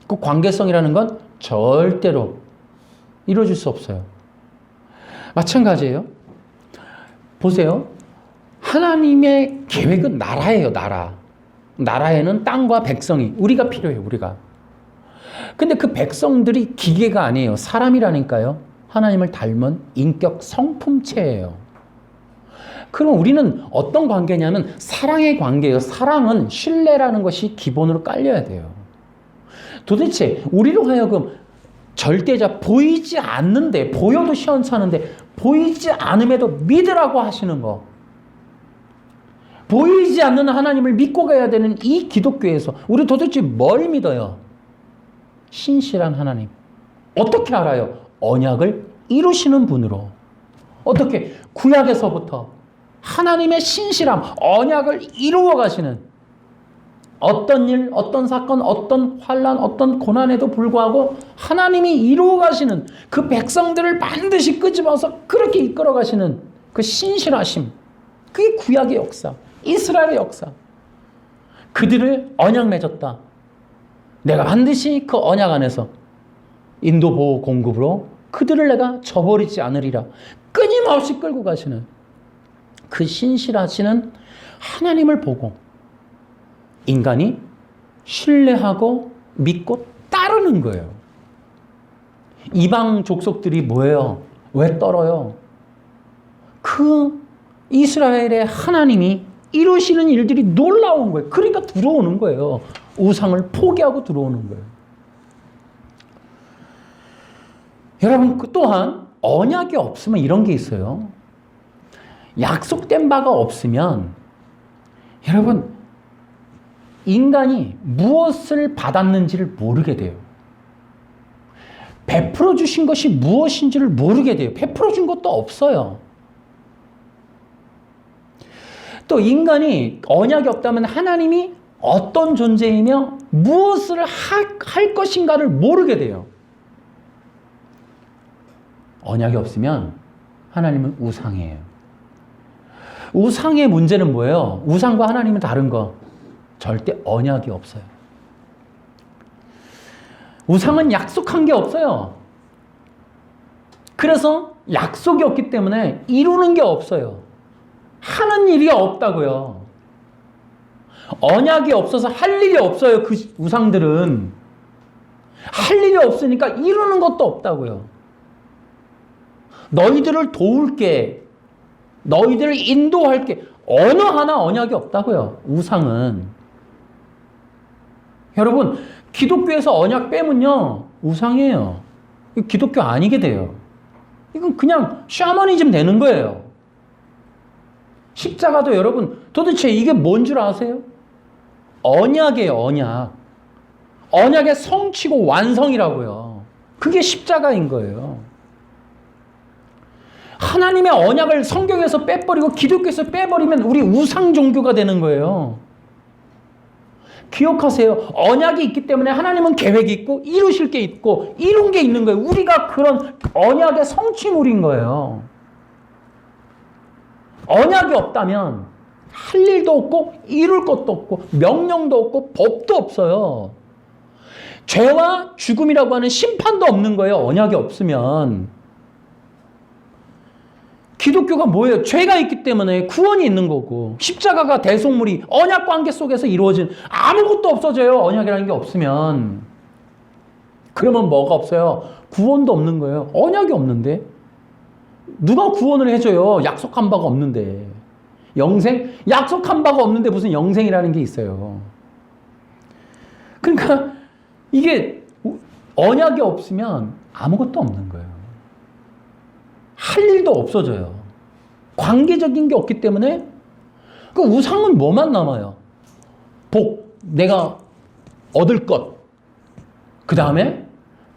그 관계성이라는 건 절대로 이루어질 수 없어요. 마찬가지예요. 보세요. 하나님의 계획은 나라예요, 나라. 나라에는 땅과 백성이, 우리가 필요해요, 우리가. 근데 그 백성들이 기계가 아니에요. 사람이라니까요. 하나님을 닮은 인격 성품체예요. 그럼 우리는 어떤 관계냐면 사랑의 관계예요. 사랑은 신뢰라는 것이 기본으로 깔려야 돼요. 도대체 우리로 하여금 절대자, 보이지 않는데, 보여도 시원찮은데 보이지 않음에도 믿으라고 하시는 거, 보이지 않는 하나님을 믿고 가야 되는 이 기독교에서 우리 도대체 뭘 믿어요? 신실한 하나님. 어떻게 알아요? 언약을 이루시는 분으로. 어떻게? 구약에서부터 하나님의 신실함, 언약을 이루어 가시는, 어떤 일, 어떤 사건, 어떤 환난, 어떤 고난에도 불구하고 하나님이 이루어 가시는 그 백성들을 반드시 끄집어서 그렇게 이끌어 가시는 그 신실하심. 그게 구약의 역사, 이스라엘의 역사. 그들을 언약 맺었다. 내가 반드시 그 언약 안에서 인도 보호 공급으로 그들을 내가 저버리지 않으리라. 끊임없이 끌고 가시는 그 신실하시는 하나님을 보고 인간이 신뢰하고 믿고 따르는 거예요. 이방 족속들이 뭐예요? 왜 떨어요? 그 이스라엘의 하나님이 이루시는 일들이 놀라운 거예요. 그러니까 들어오는 거예요. 우상을 포기하고 들어오는 거예요. 여러분, 또한 언약이 없으면 이런 게 있어요. 약속된 바가 없으면, 여러분, 인간이 무엇을 받았는지를 모르게 돼요. 베풀어 주신 것이 무엇인지를 모르게 돼요. 베풀어 준 것도 없어요. 또 인간이 언약이 없다면 하나님이 어떤 존재이며 무엇을 할 것인가를 모르게 돼요. 언약이 없으면 하나님은 우상이에요. 우상의 문제는 뭐예요? 우상과 하나님은 다른 거. 절대 언약이 없어요. 우상은 약속한 게 없어요. 그래서 약속이 없기 때문에 이루는 게 없어요. 하는 일이 없다고요. 언약이 없어서 할 일이 없어요. 그 우상들은. 할 일이 없으니까 이루는 것도 없다고요. 너희들을 도울게, 너희들을 인도할게, 어느 하나 언약이 없다고요. 우상은. 여러분, 기독교에서 언약 빼면요, 우상이에요. 기독교 아니게 돼요. 이건 그냥 샤머니즘 되는 거예요. 십자가도 여러분, 도대체 이게 뭔 줄 아세요? 언약이에요, 언약. 언약의 성취고 완성이라고요. 그게 십자가인 거예요. 하나님의 언약을 성경에서 빼버리고 기독교에서 빼버리면 우리 우상 종교가 되는 거예요. 기억하세요. 언약이 있기 때문에 하나님은 계획이 있고 이루실 게 있고 이룬 게 있는 거예요. 우리가 그런 언약의 성취물인 거예요. 언약이 없다면 할 일도 없고 이룰 것도 없고 명령도 없고 법도 없어요. 죄와 죽음이라고 하는 심판도 없는 거예요. 언약이 없으면. 기독교가 뭐예요? 죄가 있기 때문에 구원이 있는 거고 십자가가 대속물이 언약 관계 속에서 이루어진 아무것도 없어져요. 언약이라는 게 없으면. 그러면 뭐가 없어요? 구원도 없는 거예요. 언약이 없는데 누가 구원을 해줘요? 약속한 바가 없는데. 영생? 약속한 바가 없는데 무슨 영생이라는 게 있어요. 그러니까 이게 언약이 없으면 아무것도 없는 거예요. 할 일도 없어져요. 관계적인 게 없기 때문에 그 우상은 뭐만 남아요? 복, 내가 얻을 것. 그 다음에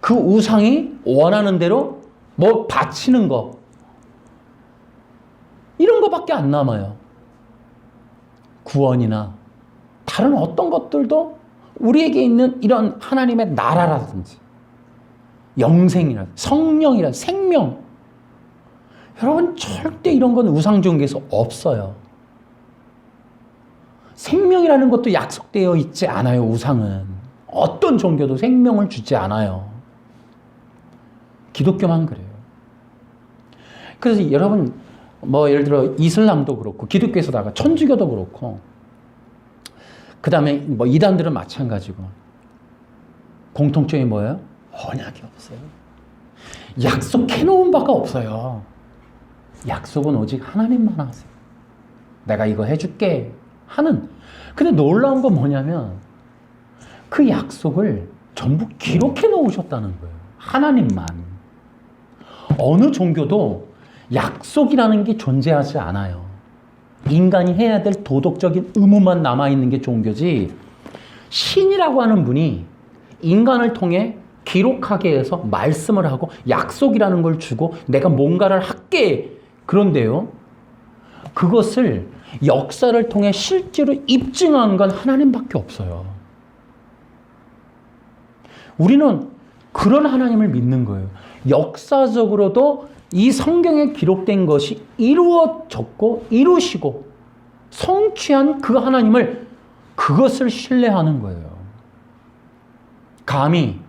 그 우상이 원하는 대로 뭐 바치는 거. 이런 거밖에 안 남아요. 구원이나 다른 어떤 것들도 우리에게 있는 이런 하나님의 나라라든지 영생이나 성령이나 생명, 여러분 절대 이런 건 우상 종교에서 없어요. 생명이라는 것도 약속되어 있지 않아요. 우상은 어떤 종교도 생명을 주지 않아요. 기독교만 그래요. 그래서 여러분 뭐 예를 들어 이슬람도 그렇고 기독교에서다가 천주교도 그렇고 그 다음에 뭐 이단들은 마찬가지고 공통점이 뭐예요? 언약이 없어요. 약속해놓은 바가 없어요. 약속은 오직 하나님만 하세요. 내가 이거 해줄게 하는. 근데 놀라운 건 뭐냐면 그 약속을 전부 기록해 놓으셨다는 거예요. 하나님만. 어느 종교도 약속이라는 게 존재하지 않아요. 인간이 해야 될 도덕적인 의무만 남아있는 게 종교지, 신이라고 하는 분이 인간을 통해 기록하게 해서 말씀을 하고 약속이라는 걸 주고 내가 뭔가를 할게. 그런데요, 그것을 역사를 통해 실제로 입증한 건 하나님밖에 없어요. 우리는 그런 하나님을 믿는 거예요. 역사적으로도 이 성경에 기록된 것이 이루어졌고 이루시고 성취한 그 하나님을, 그것을 신뢰하는 거예요. 감히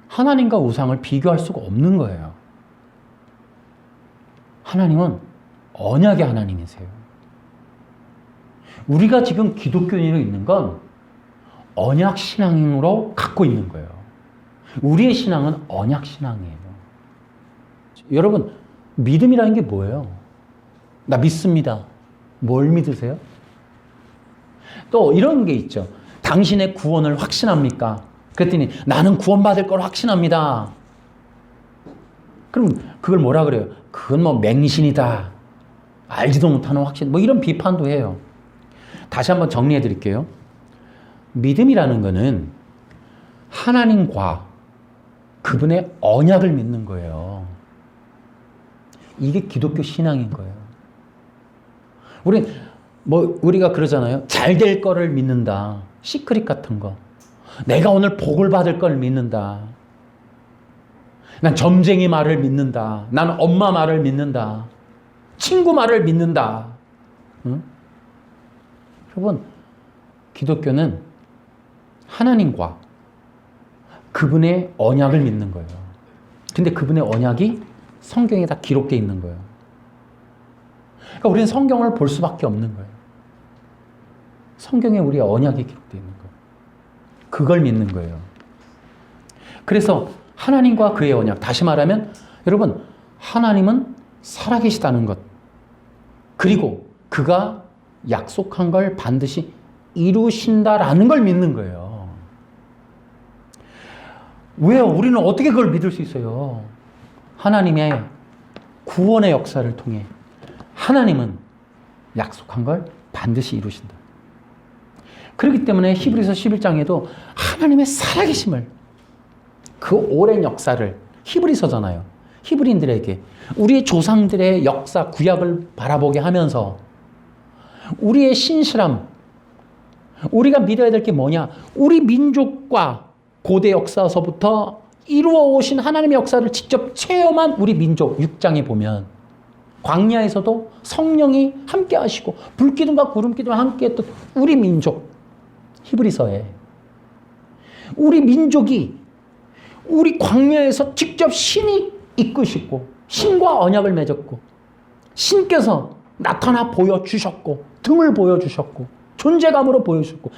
하나님과 우상을 비교할 수가 없는 거예요. 하나님은 언약의 하나님이세요. 우리가 지금 기독교인으로 있는 건 언약 신앙으로 갖고 있는 거예요. 우리의 신앙은 언약 신앙이에요. 여러분, 믿음이라는 게 뭐예요? 나 믿습니다. 뭘 믿으세요? 또 이런 게 있죠. 당신의 구원을 확신합니까? 그랬더니 나는 구원받을 걸 확신합니다. 그럼 그걸 뭐라 그래요? 그건 뭐 맹신이다. 알지도 못하는 확신. 뭐 이런 비판도 해요. 다시 한번 정리해 드릴게요. 믿음이라는 거는 하나님과 그분의 언약을 믿는 거예요. 이게 기독교 신앙인 거예요. 우리가 그러잖아요. 잘 될 거를 믿는다. 시크릿 같은 거. 내가 오늘 복을 받을 걸 믿는다. 난 점쟁이 말을 믿는다. 난 엄마 말을 믿는다. 친구 말을 믿는다. 응? 여러분, 기독교는 하나님과 그분의 언약을 믿는 거예요. 근데 그분의 언약이 성경에 다 기록되어 있는 거예요. 그러니까 우리는 성경을 볼 수밖에 없는 거예요. 성경에 우리의 언약이 기록되어 있는 거예요. 그걸 믿는 거예요. 그래서 하나님과 그의 언약, 다시 말하면 여러분, 하나님은 살아계시다는 것, 그리고 그가 약속한 걸 반드시 이루신다라는 걸 믿는 거예요. 왜요? 우리는 어떻게 그걸 믿을 수 있어요? 하나님의 구원의 역사를 통해 하나님은 약속한 걸 반드시 이루신다. 그렇기 때문에 히브리서 11장에도 하나님의 살아계심을, 그 오랜 역사를 히브리서잖아요. 히브리인들에게 우리의 조상들의 역사, 구약을 바라보게 하면서 우리의 신실함, 우리가 믿어야 될 게 뭐냐? 우리 민족과 고대 역사서부터 이루어 오신 하나님의 역사를 직접 체험한 우리 민족 6장에 보면 광야에서도 성령이 함께 하시고 불기둥과 구름기둥과 함께 했던 우리 민족 히브리서에 우리 민족이 우리 광야에서 직접 신이 이끄시고 신과 언약을 맺었고 신께서 나타나 보여주셨고 등을 보여주셨고 존재감으로 보여주셨고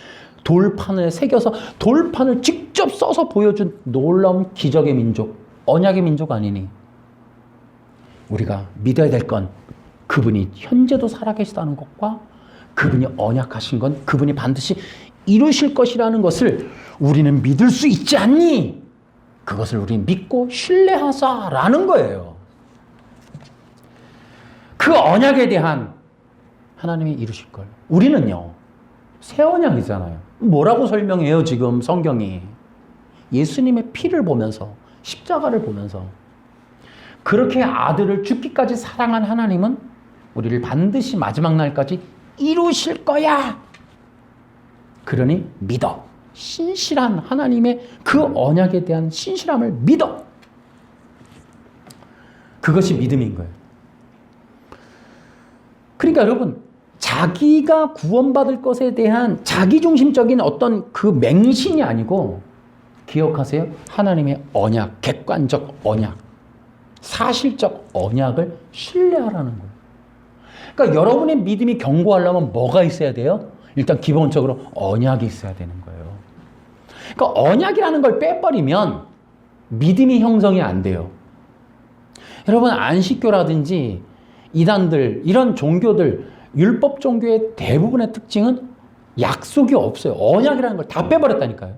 돌판을 새겨서 돌판을 직접 써서 보여준 놀라운 기적의 민족, 언약의 민족 아니니 우리가 믿어야 될 건 그분이 현재도 살아계시다는 것과 그분이 언약하신 건 그분이 반드시 이루실 것이라는 것을 우리는 믿을 수 있지 않니? 그것을 우리는 믿고 신뢰하자라는 거예요. 그 언약에 대한 하나님이 이루실 걸. 우리는요, 새 언약이잖아요. 뭐라고 설명해요, 지금 성경이? 예수님의 피를 보면서, 십자가를 보면서, 그렇게 아들을 죽기까지 사랑한 하나님은 우리를 반드시 마지막 날까지 이루실 거야. 그러니 믿어. 신실한 하나님의 그 언약에 대한 신실함을 믿어. 그것이 믿음인 거예요. 그러니까 여러분, 자기가 구원받을 것에 대한 자기중심적인 어떤 그 맹신이 아니고 기억하세요. 하나님의 언약, 객관적 언약, 사실적 언약을 신뢰하라는 거예요. 그러니까 여러분의 믿음이 견고하려면 뭐가 있어야 돼요? 일단 기본적으로 언약이 있어야 되는 거예요. 그러니까 언약이라는 걸 빼버리면 믿음이 형성이 안 돼요. 여러분, 안식교라든지 이단들, 이런 종교들, 율법 종교의 대부분의 특징은 약속이 없어요. 언약이라는 걸 다 빼버렸다니까요.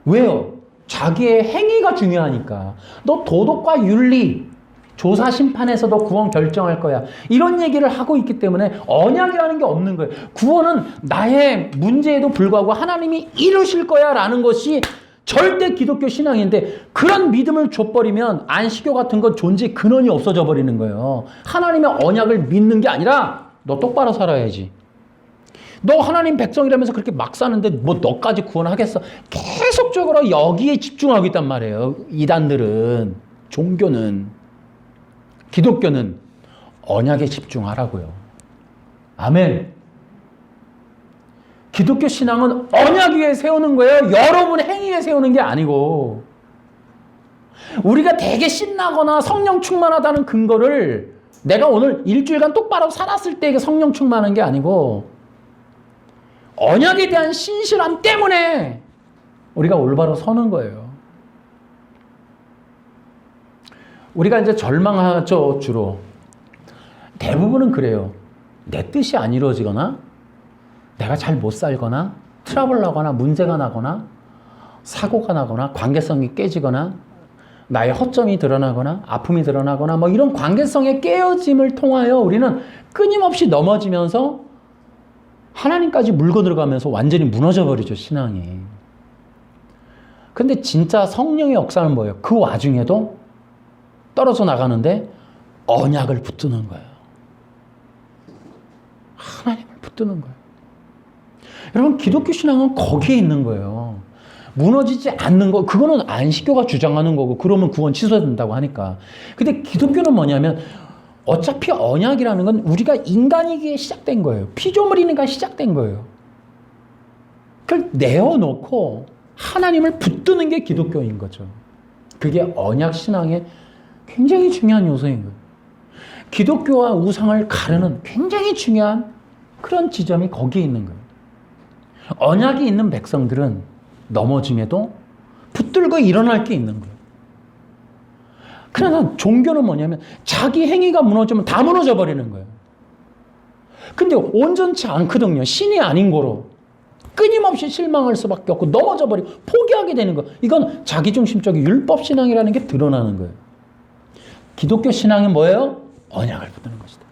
왜요? 자기의 행위가 중요하니까. 너 도덕과 윤리, 조사 심판에서도 구원 결정할 거야. 이런 얘기를 하고 있기 때문에 언약이라는 게 없는 거예요. 구원은 나의 문제에도 불구하고 하나님이 이루실 거야 라는 것이 절대 기독교 신앙인데, 그런 믿음을 줘버리면 안식교 같은 건 존재 근원이 없어져 버리는 거예요. 하나님의 언약을 믿는 게 아니라 너 똑바로 살아야지. 너 하나님 백성이라면서 그렇게 막 사는데 뭐 너까지 구원하겠어? 계속적으로 여기에 집중하고 있단 말이에요. 이단들은, 종교는, 기독교는 언약에 집중하라고요. 아멘. 기독교 신앙은 언약 위에 세우는 거예요. 여러분 행위에 세우는 게 아니고. 우리가 되게 신나거나 성령 충만하다는 근거를 내가 오늘 일주일간 똑바로 살았을 때 성령 충만한 게 아니고 언약에 대한 신실함 때문에 우리가 올바로 서는 거예요. 우리가 이제 절망하죠, 주로. 대부분은 그래요. 내 뜻이 안 이루어지거나 내가 잘 못 살거나 트러블 나거나 문제가 나거나 사고가 나거나 관계성이 깨지거나 나의 허점이 드러나거나 아픔이 드러나거나 뭐 이런 관계성의 깨어짐을 통하여 우리는 끊임없이 넘어지면서 하나님까지 물고 들어가면서 완전히 무너져 버리죠, 신앙이. 근데 진짜 성령의 역사는 뭐예요? 그 와중에도 떨어져 나가는데 언약을 붙드는 거예요. 하나님을 붙드는 거예요. 여러분, 기독교 신앙은 거기에 있는 거예요. 무너지지 않는 거, 그거는 안식교가 주장하는 거고, 그러면 구원 취소된다고 하니까. 근데 기독교는 뭐냐면, 어차피 언약이라는 건 우리가 인간이기에 시작된 거예요. 피조물이니까 시작된 거예요. 그걸 내어놓고 하나님을 붙드는 게 기독교인 거죠. 그게 언약 신앙의 굉장히 중요한 요소인 거예요. 기독교와 우상을 가르는 굉장히 중요한 그런 지점이 거기에 있는 거예요. 언약이 있는 백성들은 넘어짐에도 붙들고 일어날 게 있는 거예요. 그러나 종교는 뭐냐면 자기 행위가 무너지면 다 무너져 버리는 거예요. 근데 온전치 않거든요. 신이 아닌 거로. 끊임없이 실망할 수밖에 없고 넘어져 버리고 포기하게 되는 거. 이건 자기중심적인 율법 신앙이라는 게 드러나는 거예요. 기독교 신앙은 뭐예요? 언약을 붙드는 것이다.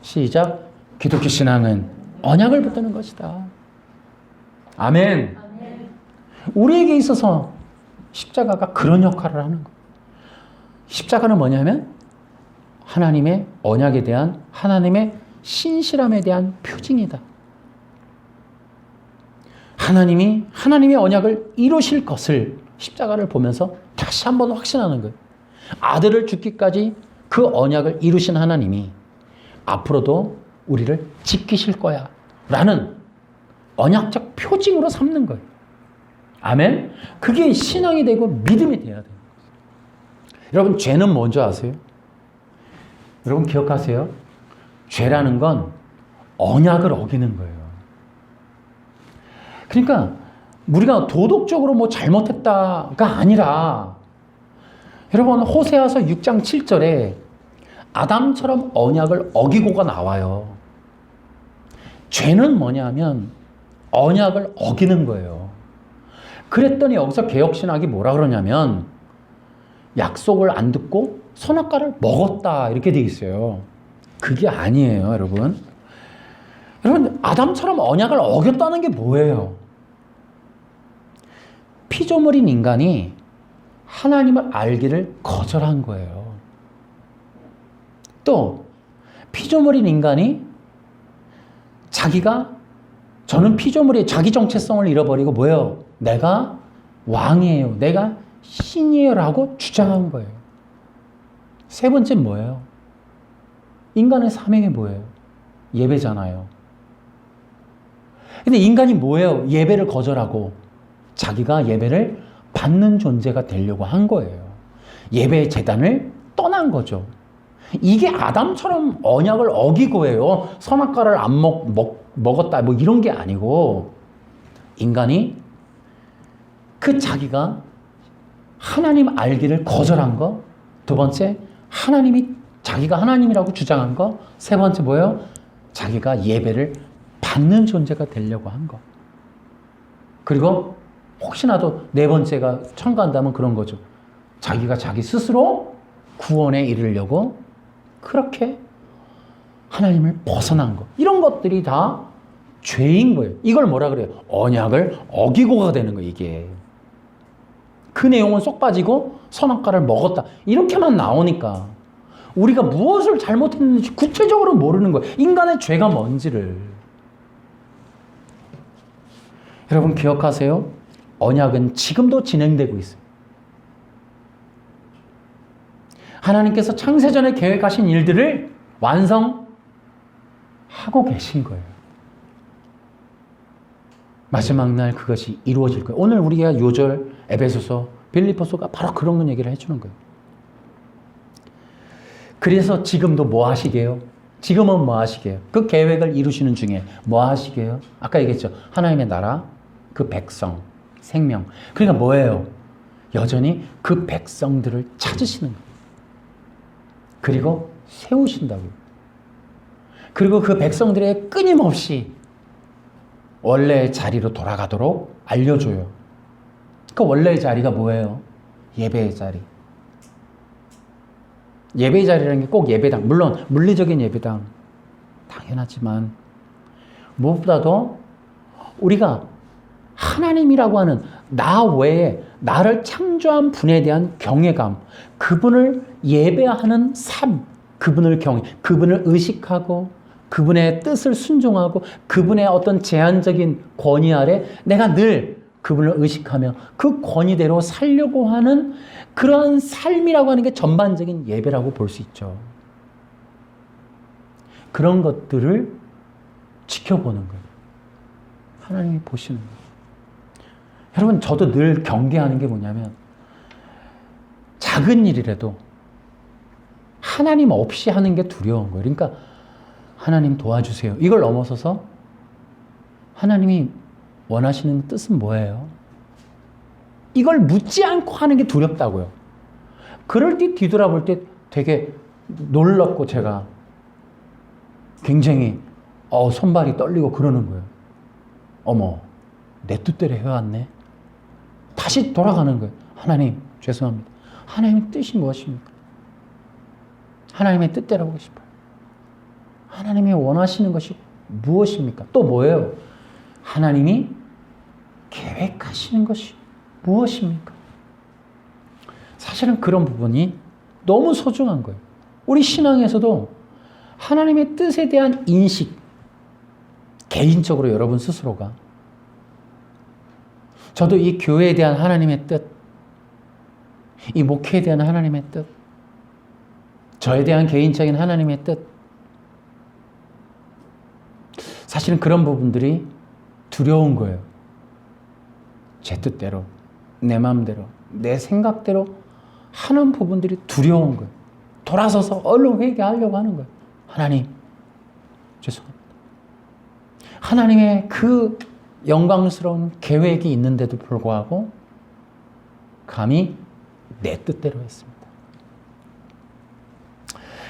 시작. 기독교 신앙은 언약을 붙드는 것이다. 아멘. 우리에게 있어서 십자가가 그런 역할을 하는 거예요. 십자가는 뭐냐면 하나님의 언약에 대한 하나님의 신실함에 대한 표징이다. 하나님의 언약을 이루실 것을 십자가를 보면서 다시 한번 확신하는 거예요. 아들을 죽기까지 그 언약을 이루신 하나님이 앞으로도 우리를 지키실 거야 라는 언약적 표징으로 삼는 거예요. 아멘? 그게 신앙이 되고 믿음이 돼야 돼요. 여러분, 죄는 뭔지 아세요? 여러분 기억하세요? 죄라는 건 언약을 어기는 거예요. 그러니까 우리가 도덕적으로 뭐 잘못했다가 아니라, 여러분 호세아서 6장 7절에 아담처럼 언약을 어기고가 나와요. 죄는 뭐냐면 언약을 어기는 거예요. 그랬더니 여기서 개혁신학이 뭐라 그러냐면 약속을 안 듣고 선악과를 먹었다 이렇게 돼 있어요. 그게 아니에요, 여러분. 여러분, 아담처럼 언약을 어겼다는 게 뭐예요? 피조물인 인간이 하나님을 알기를 거절한 거예요. 또 피조물인 인간이 저는 피조물의 자기 정체성을 잃어버리고 뭐예요? 내가 왕이에요. 내가 신이에요 라고 주장한 거예요. 세 번째는 뭐예요? 인간의 사명이 뭐예요? 예배잖아요. 근데 인간이 뭐예요? 예배를 거절하고 자기가 예배를 받는 존재가 되려고 한 거예요. 예배의 제단을 떠난 거죠. 이게 아담처럼 언약을 어기고예요. 선악과를 안 먹었다 뭐 이런 게 아니고, 인간이 자기가 하나님 알기를 거절한 거, 두 번째 자기가 하나님이라고 주장한 거, 세 번째 뭐예요? 자기가 예배를 받는 존재가 되려고 한 거. 그리고 혹시나도 네 번째가 첨가한다면 그런 거죠. 자기가 자기 스스로 구원에 이르려고 그렇게 하나님을 벗어난 거. 이런 것들이 다 죄인 거예요. 이걸 뭐라 그래요? 언약을 어기고가 되는 거예요, 이게. 그 내용은 쏙 빠지고 선악과를 먹었다. 이렇게만 나오니까 우리가 무엇을 잘못했는지 구체적으로 모르는 거예요. 인간의 죄가 뭔지를. 여러분 기억하세요? 언약은 지금도 진행되고 있어요. 하나님께서 창세전에 계획하신 일들을 완성하고 계신 거예요. 마지막 날 그것이 이루어질 거예요. 오늘 우리가 요절, 에베소서, 빌립보서가 바로 그런 얘기를 해주는 거예요. 그래서 지금도 뭐 하시게요? 지금은 뭐 하시게요? 그 계획을 이루시는 중에 뭐 하시게요? 아까 얘기했죠. 하나님의 나라, 그 백성, 생명. 그러니까 뭐예요? 여전히 그 백성들을 찾으시는 거예요. 그리고 세우신다고요. 그리고 그 백성들의 끊임없이 원래의 자리로 돌아가도록 알려줘요. 그 원래의 자리가 뭐예요? 예배의 자리. 예배의 자리라는 게 꼭 예배당, 물론 물리적인 예배당 당연하지만 무엇보다도 우리가 하나님이라고 하는 나 외에 나를 창조한 분에 대한 경외감, 그분을 예배하는 삶, 그분을 그분을 의식하고 그분의 뜻을 순종하고 그분의 어떤 제한적인 권위 아래 내가 늘 그분을 의식하며 그 권위대로 살려고 하는 그러한 삶이라고 하는 게 전반적인 예배라고 볼 수 있죠. 그런 것들을 지켜보는 거예요. 하나님이 보시는 거예요. 여러분, 저도 늘 경계하는 게 뭐냐면 작은 일이라도 하나님 없이 하는 게 두려운 거예요. 그러니까 하나님 도와주세요. 이걸 넘어서서 하나님이 원하시는 뜻은 뭐예요? 이걸 묻지 않고 하는 게 두렵다고요. 그럴 때 뒤돌아볼 때 되게 놀랍고 제가 굉장히 손발이 떨리고 그러는 거예요. 어머, 내 뜻대로 해왔네. 다시 돌아가는 거예요. 하나님, 죄송합니다. 하나님의 뜻이 무엇입니까? 하나님의 뜻대로 하고 싶어요. 하나님이 원하시는 것이 무엇입니까? 또 뭐예요? 하나님이 계획하시는 것이 무엇입니까? 사실은 그런 부분이 너무 소중한 거예요. 우리 신앙에서도 하나님의 뜻에 대한 인식, 개인적으로 여러분 스스로가 저도 이 교회에 대한 하나님의 뜻, 이 목회에 대한 하나님의 뜻, 저에 대한 개인적인 하나님의 뜻, 사실은 그런 부분들이 두려운 거예요. 제 뜻대로, 내 마음대로, 내 생각대로 하는 부분들이 두려운 거예요. 돌아서서 얼른 회개하려고 하는 거예요. 하나님, 죄송합니다. 하나님의 그 영광스러운 계획이 있는데도 불구하고 감히 내 뜻대로 했습니다.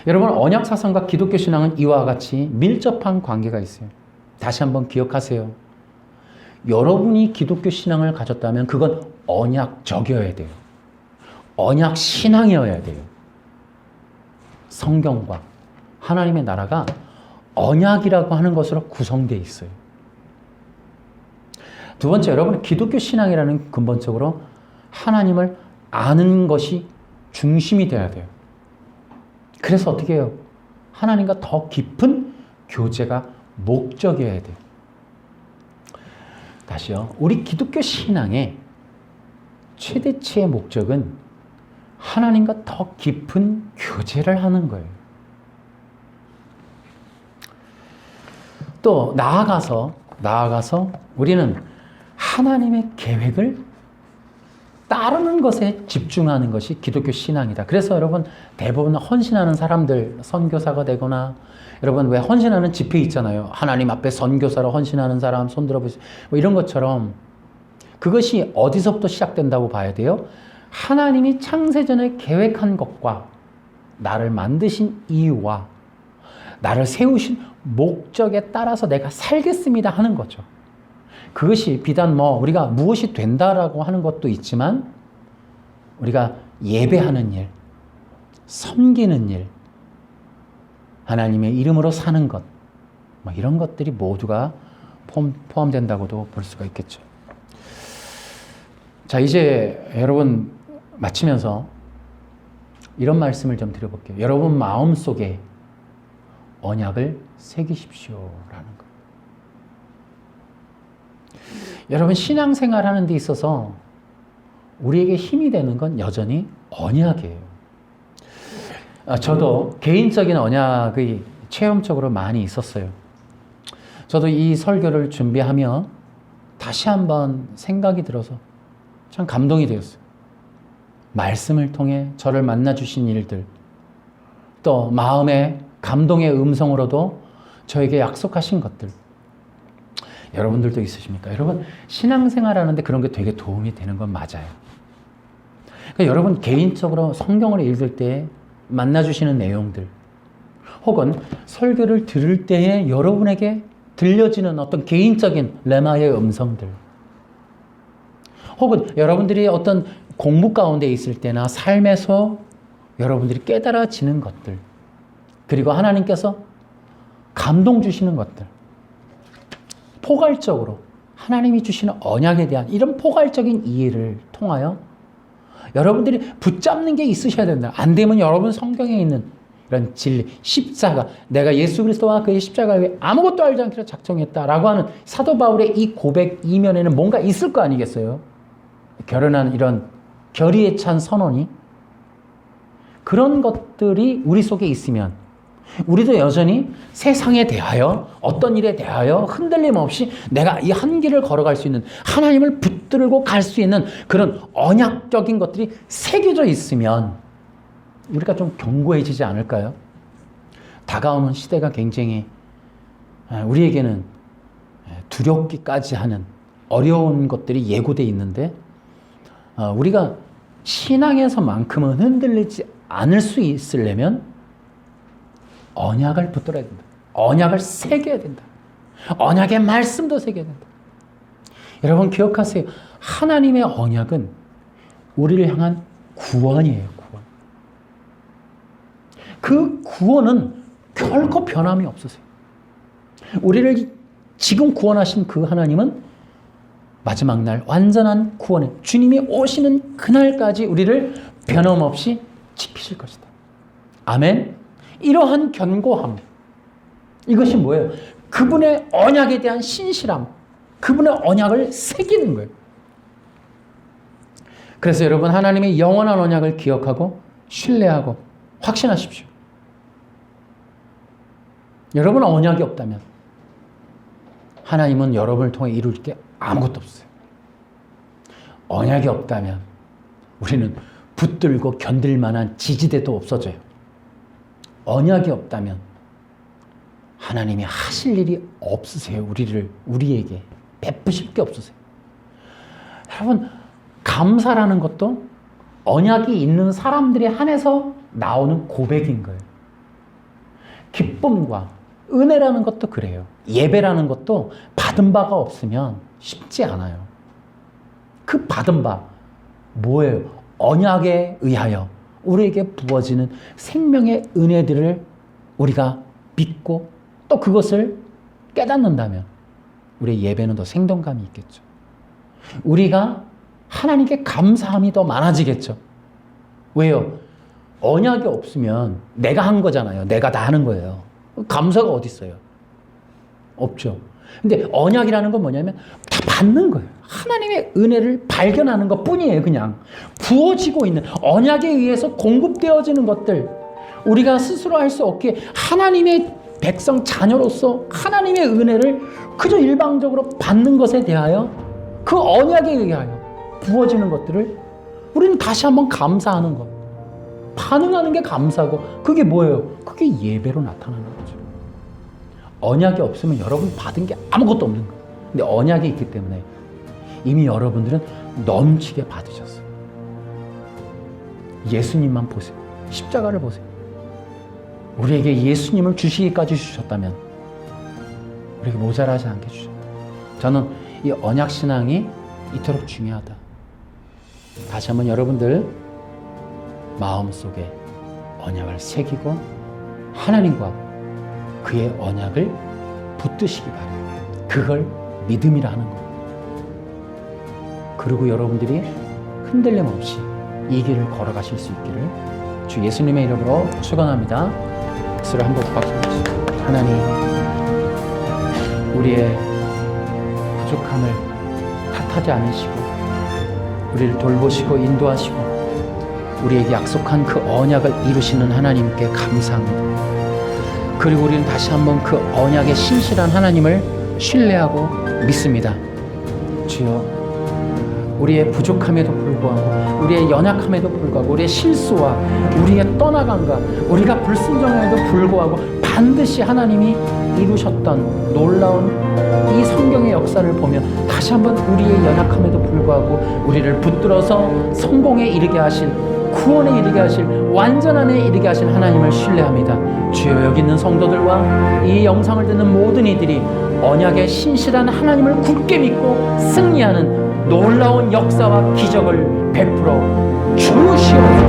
여러분, 언약 사상과 기독교 신앙은 이와 같이 밀접한 관계가 있어요. 다시 한번 기억하세요. 여러분이 기독교 신앙을 가졌다면 그건 언약적이어야 돼요. 언약 신앙이어야 돼요. 성경과 하나님의 나라가 언약이라고 하는 것으로 구성되어 있어요. 두 번째, 여러분, 기독교 신앙이라는 근본적으로 하나님을 아는 것이 중심이 되어야 돼요. 그래서 어떻게 해요? 하나님과 더 깊은 교제가 목적이어야 돼요. 다시요. 우리 기독교 신앙의 최대치의 목적은 하나님과 더 깊은 교제를 하는 거예요. 또 나아가서 우리는 하나님의 계획을 따르는 것에 집중하는 것이 기독교 신앙이다. 그래서 여러분, 대부분 헌신하는 사람들, 선교사가 되거나, 여러분 왜 헌신하는 집회 있잖아요. 하나님 앞에 선교사로 헌신하는 사람 손 들어보세요. 뭐 이런 것처럼 그것이 어디서부터 시작된다고 봐야 돼요? 하나님이 창세전에 계획한 것과 나를 만드신 이유와 나를 세우신 목적에 따라서 내가 살겠습니다 하는 거죠. 그것이 비단 우리가 무엇이 된다라고 하는 것도 있지만 우리가 예배하는 일, 섬기는 일, 하나님의 이름으로 사는 것, 이런 것들이 모두가 포함된다고도 볼 수가 있겠죠. 자, 이제 여러분 마치면서 이런 말씀을 좀 드려볼게요. 여러분 마음속에 언약을 새기십시오라는 거. 여러분 신앙생활 하는 데 있어서 우리에게 힘이 되는 건 여전히 언약이에요. 저도 개인적인 언약이 체험적으로 많이 있었어요. 저도 이 설교를 준비하며 다시 한번 생각이 들어서 참 감동이 되었어요. 말씀을 통해 저를 만나주신 일들, 또 마음의 감동의 음성으로도 저에게 약속하신 것들, 여러분들도 있으십니까? 여러분 신앙생활 하는데 그런 게 되게 도움이 되는 건 맞아요. 그러니까 여러분 개인적으로 성경을 읽을 때 만나주시는 내용들, 혹은 설교를 들을 때에 여러분에게 들려지는 어떤 개인적인 레마의 음성들, 혹은 여러분들이 어떤 공부 가운데 있을 때나 삶에서 여러분들이 깨달아지는 것들, 그리고 하나님께서 감동 주시는 것들, 포괄적으로 하나님이 주시는 언약에 대한 이런 포괄적인 이해를 통하여 여러분들이 붙잡는 게 있으셔야 된다. 안 되면 여러분 성경에 있는 이런 진리, 십자가, 내가 예수 그리스도와 그의 십자가 외에 아무것도 알지 않기로 작정했다라고 하는 사도 바울의 이 고백 이면에는 뭔가 있을 거 아니겠어요? 결연한 이런 결의에 찬 선언이, 그런 것들이 우리 속에 있으면 우리도 여전히 세상에 대하여, 어떤 일에 대하여 흔들림 없이 내가 이 한 길을 걸어갈 수 있는, 하나님을 붙들고 갈 수 있는 그런 언약적인 것들이 새겨져 있으면 우리가 좀 견고해지지 않을까요? 다가오는 시대가 굉장히 우리에게는 두렵기까지 하는 어려운 것들이 예고되어 있는데, 우리가 신앙에서만큼은 흔들리지 않을 수 있으려면 언약을 붙들어야 된다. 언약을 새겨야 된다. 언약의 말씀도 새겨야 된다. 여러분 기억하세요. 하나님의 언약은 우리를 향한 구원이에요. 구원. 그 구원은 결코 변함이 없으세요. 우리를 지금 구원하신 그 하나님은 마지막 날 완전한 구원에, 주님이 오시는 그날까지 우리를 변함없이 지키실 것이다. 아멘. 이러한 견고함, 이것이 뭐예요? 그분의 언약에 대한 신실함, 그분의 언약을 새기는 거예요. 그래서 여러분, 하나님의 영원한 언약을 기억하고 신뢰하고 확신하십시오. 여러분 언약이 없다면 하나님은 여러분을 통해 이룰 게 아무것도 없어요. 언약이 없다면 우리는 붙들고 견딜 만한 지지대도 없어져요. 언약이 없다면 하나님이 하실 일이 없으세요. 우리에게 베푸실 게 없으세요. 여러분, 감사라는 것도 언약이 있는 사람들에 한해서 나오는 고백인 거예요. 기쁨과 은혜라는 것도 그래요. 예배라는 것도 받은 바가 없으면 쉽지 않아요. 그 받은 바 뭐예요? 언약에 의하여 우리에게 부어지는 생명의 은혜들을 우리가 믿고 또 그것을 깨닫는다면 우리의 예배는 더 생동감이 있겠죠. 우리가 하나님께 감사함이 더 많아지겠죠. 왜요? 언약이 없으면 내가 한 거잖아요. 내가 다 하는 거예요. 감사가 어디 있어요? 없죠. 근데 언약이라는 건 뭐냐면 다 받는 거예요. 하나님의 은혜를 발견하는 것 뿐이에요. 그냥 부어지고 있는 언약에 의해서 공급되어지는 것들, 우리가 스스로 할 수 없게 하나님의 백성 자녀로서 하나님의 은혜를 그저 일방적으로 받는 것에 대하여 그 언약에 의하여 부어지는 것들을 우리는 다시 한번 감사하는 것, 반응하는 게 감사고, 그게 뭐예요? 그게 예배로 나타나는 거죠. 언약이 없으면 여러분 받은 게 아무것도 없는 거예요. 근데 언약이 있기 때문에 이미 여러분들은 넘치게 받으셨어요. 예수님만 보세요. 십자가를 보세요. 우리에게 예수님을 주시기까지 주셨다면 우리에게 모자라지 않게 주셨다. 저는 이 언약신앙이 이토록 중요하다. 다시 한번 여러분들 마음속에 언약을 새기고 하나님과 그의 언약을 붙드시기 바랍니다. 그걸 믿음이라 하는 겁니다. 그리고 여러분들이 흔들림 없이 이 길을 걸어가실 수 있기를 주 예수님의 이름으로 축원합니다. 박수를 한번 부탁드립니다. 하나님, 우리의 부족함을 탓하지 않으시고 우리를 돌보시고 인도하시고 우리에게 약속한 그 언약을 이루시는 하나님께 감사합니다. 그리고 우리는 다시 한번 그 언약의 신실한 하나님을 신뢰하고 믿습니다. 주여, 우리의 부족함에도 불구하고 우리의 연약함에도 불구하고 우리의 실수와 우리의 떠나감과 우리가 불순종함에도 불구하고 반드시 하나님이 이루셨던 놀라운 이 성경의 역사를 보며 다시 한번 우리의 연약함에도 불구하고 우리를 붙들어서 성공에 이르게 하실, 구원에 이르게 하실, 완전함에 이르게 하실 하나님을 신뢰합니다. 주여, 여기 있는 성도들과 이 영상을 듣는 모든 이들이 언약의 신실한 하나님을 굳게 믿고 승리하는 놀라운 역사와 기적을 베풀어 주시옵소서.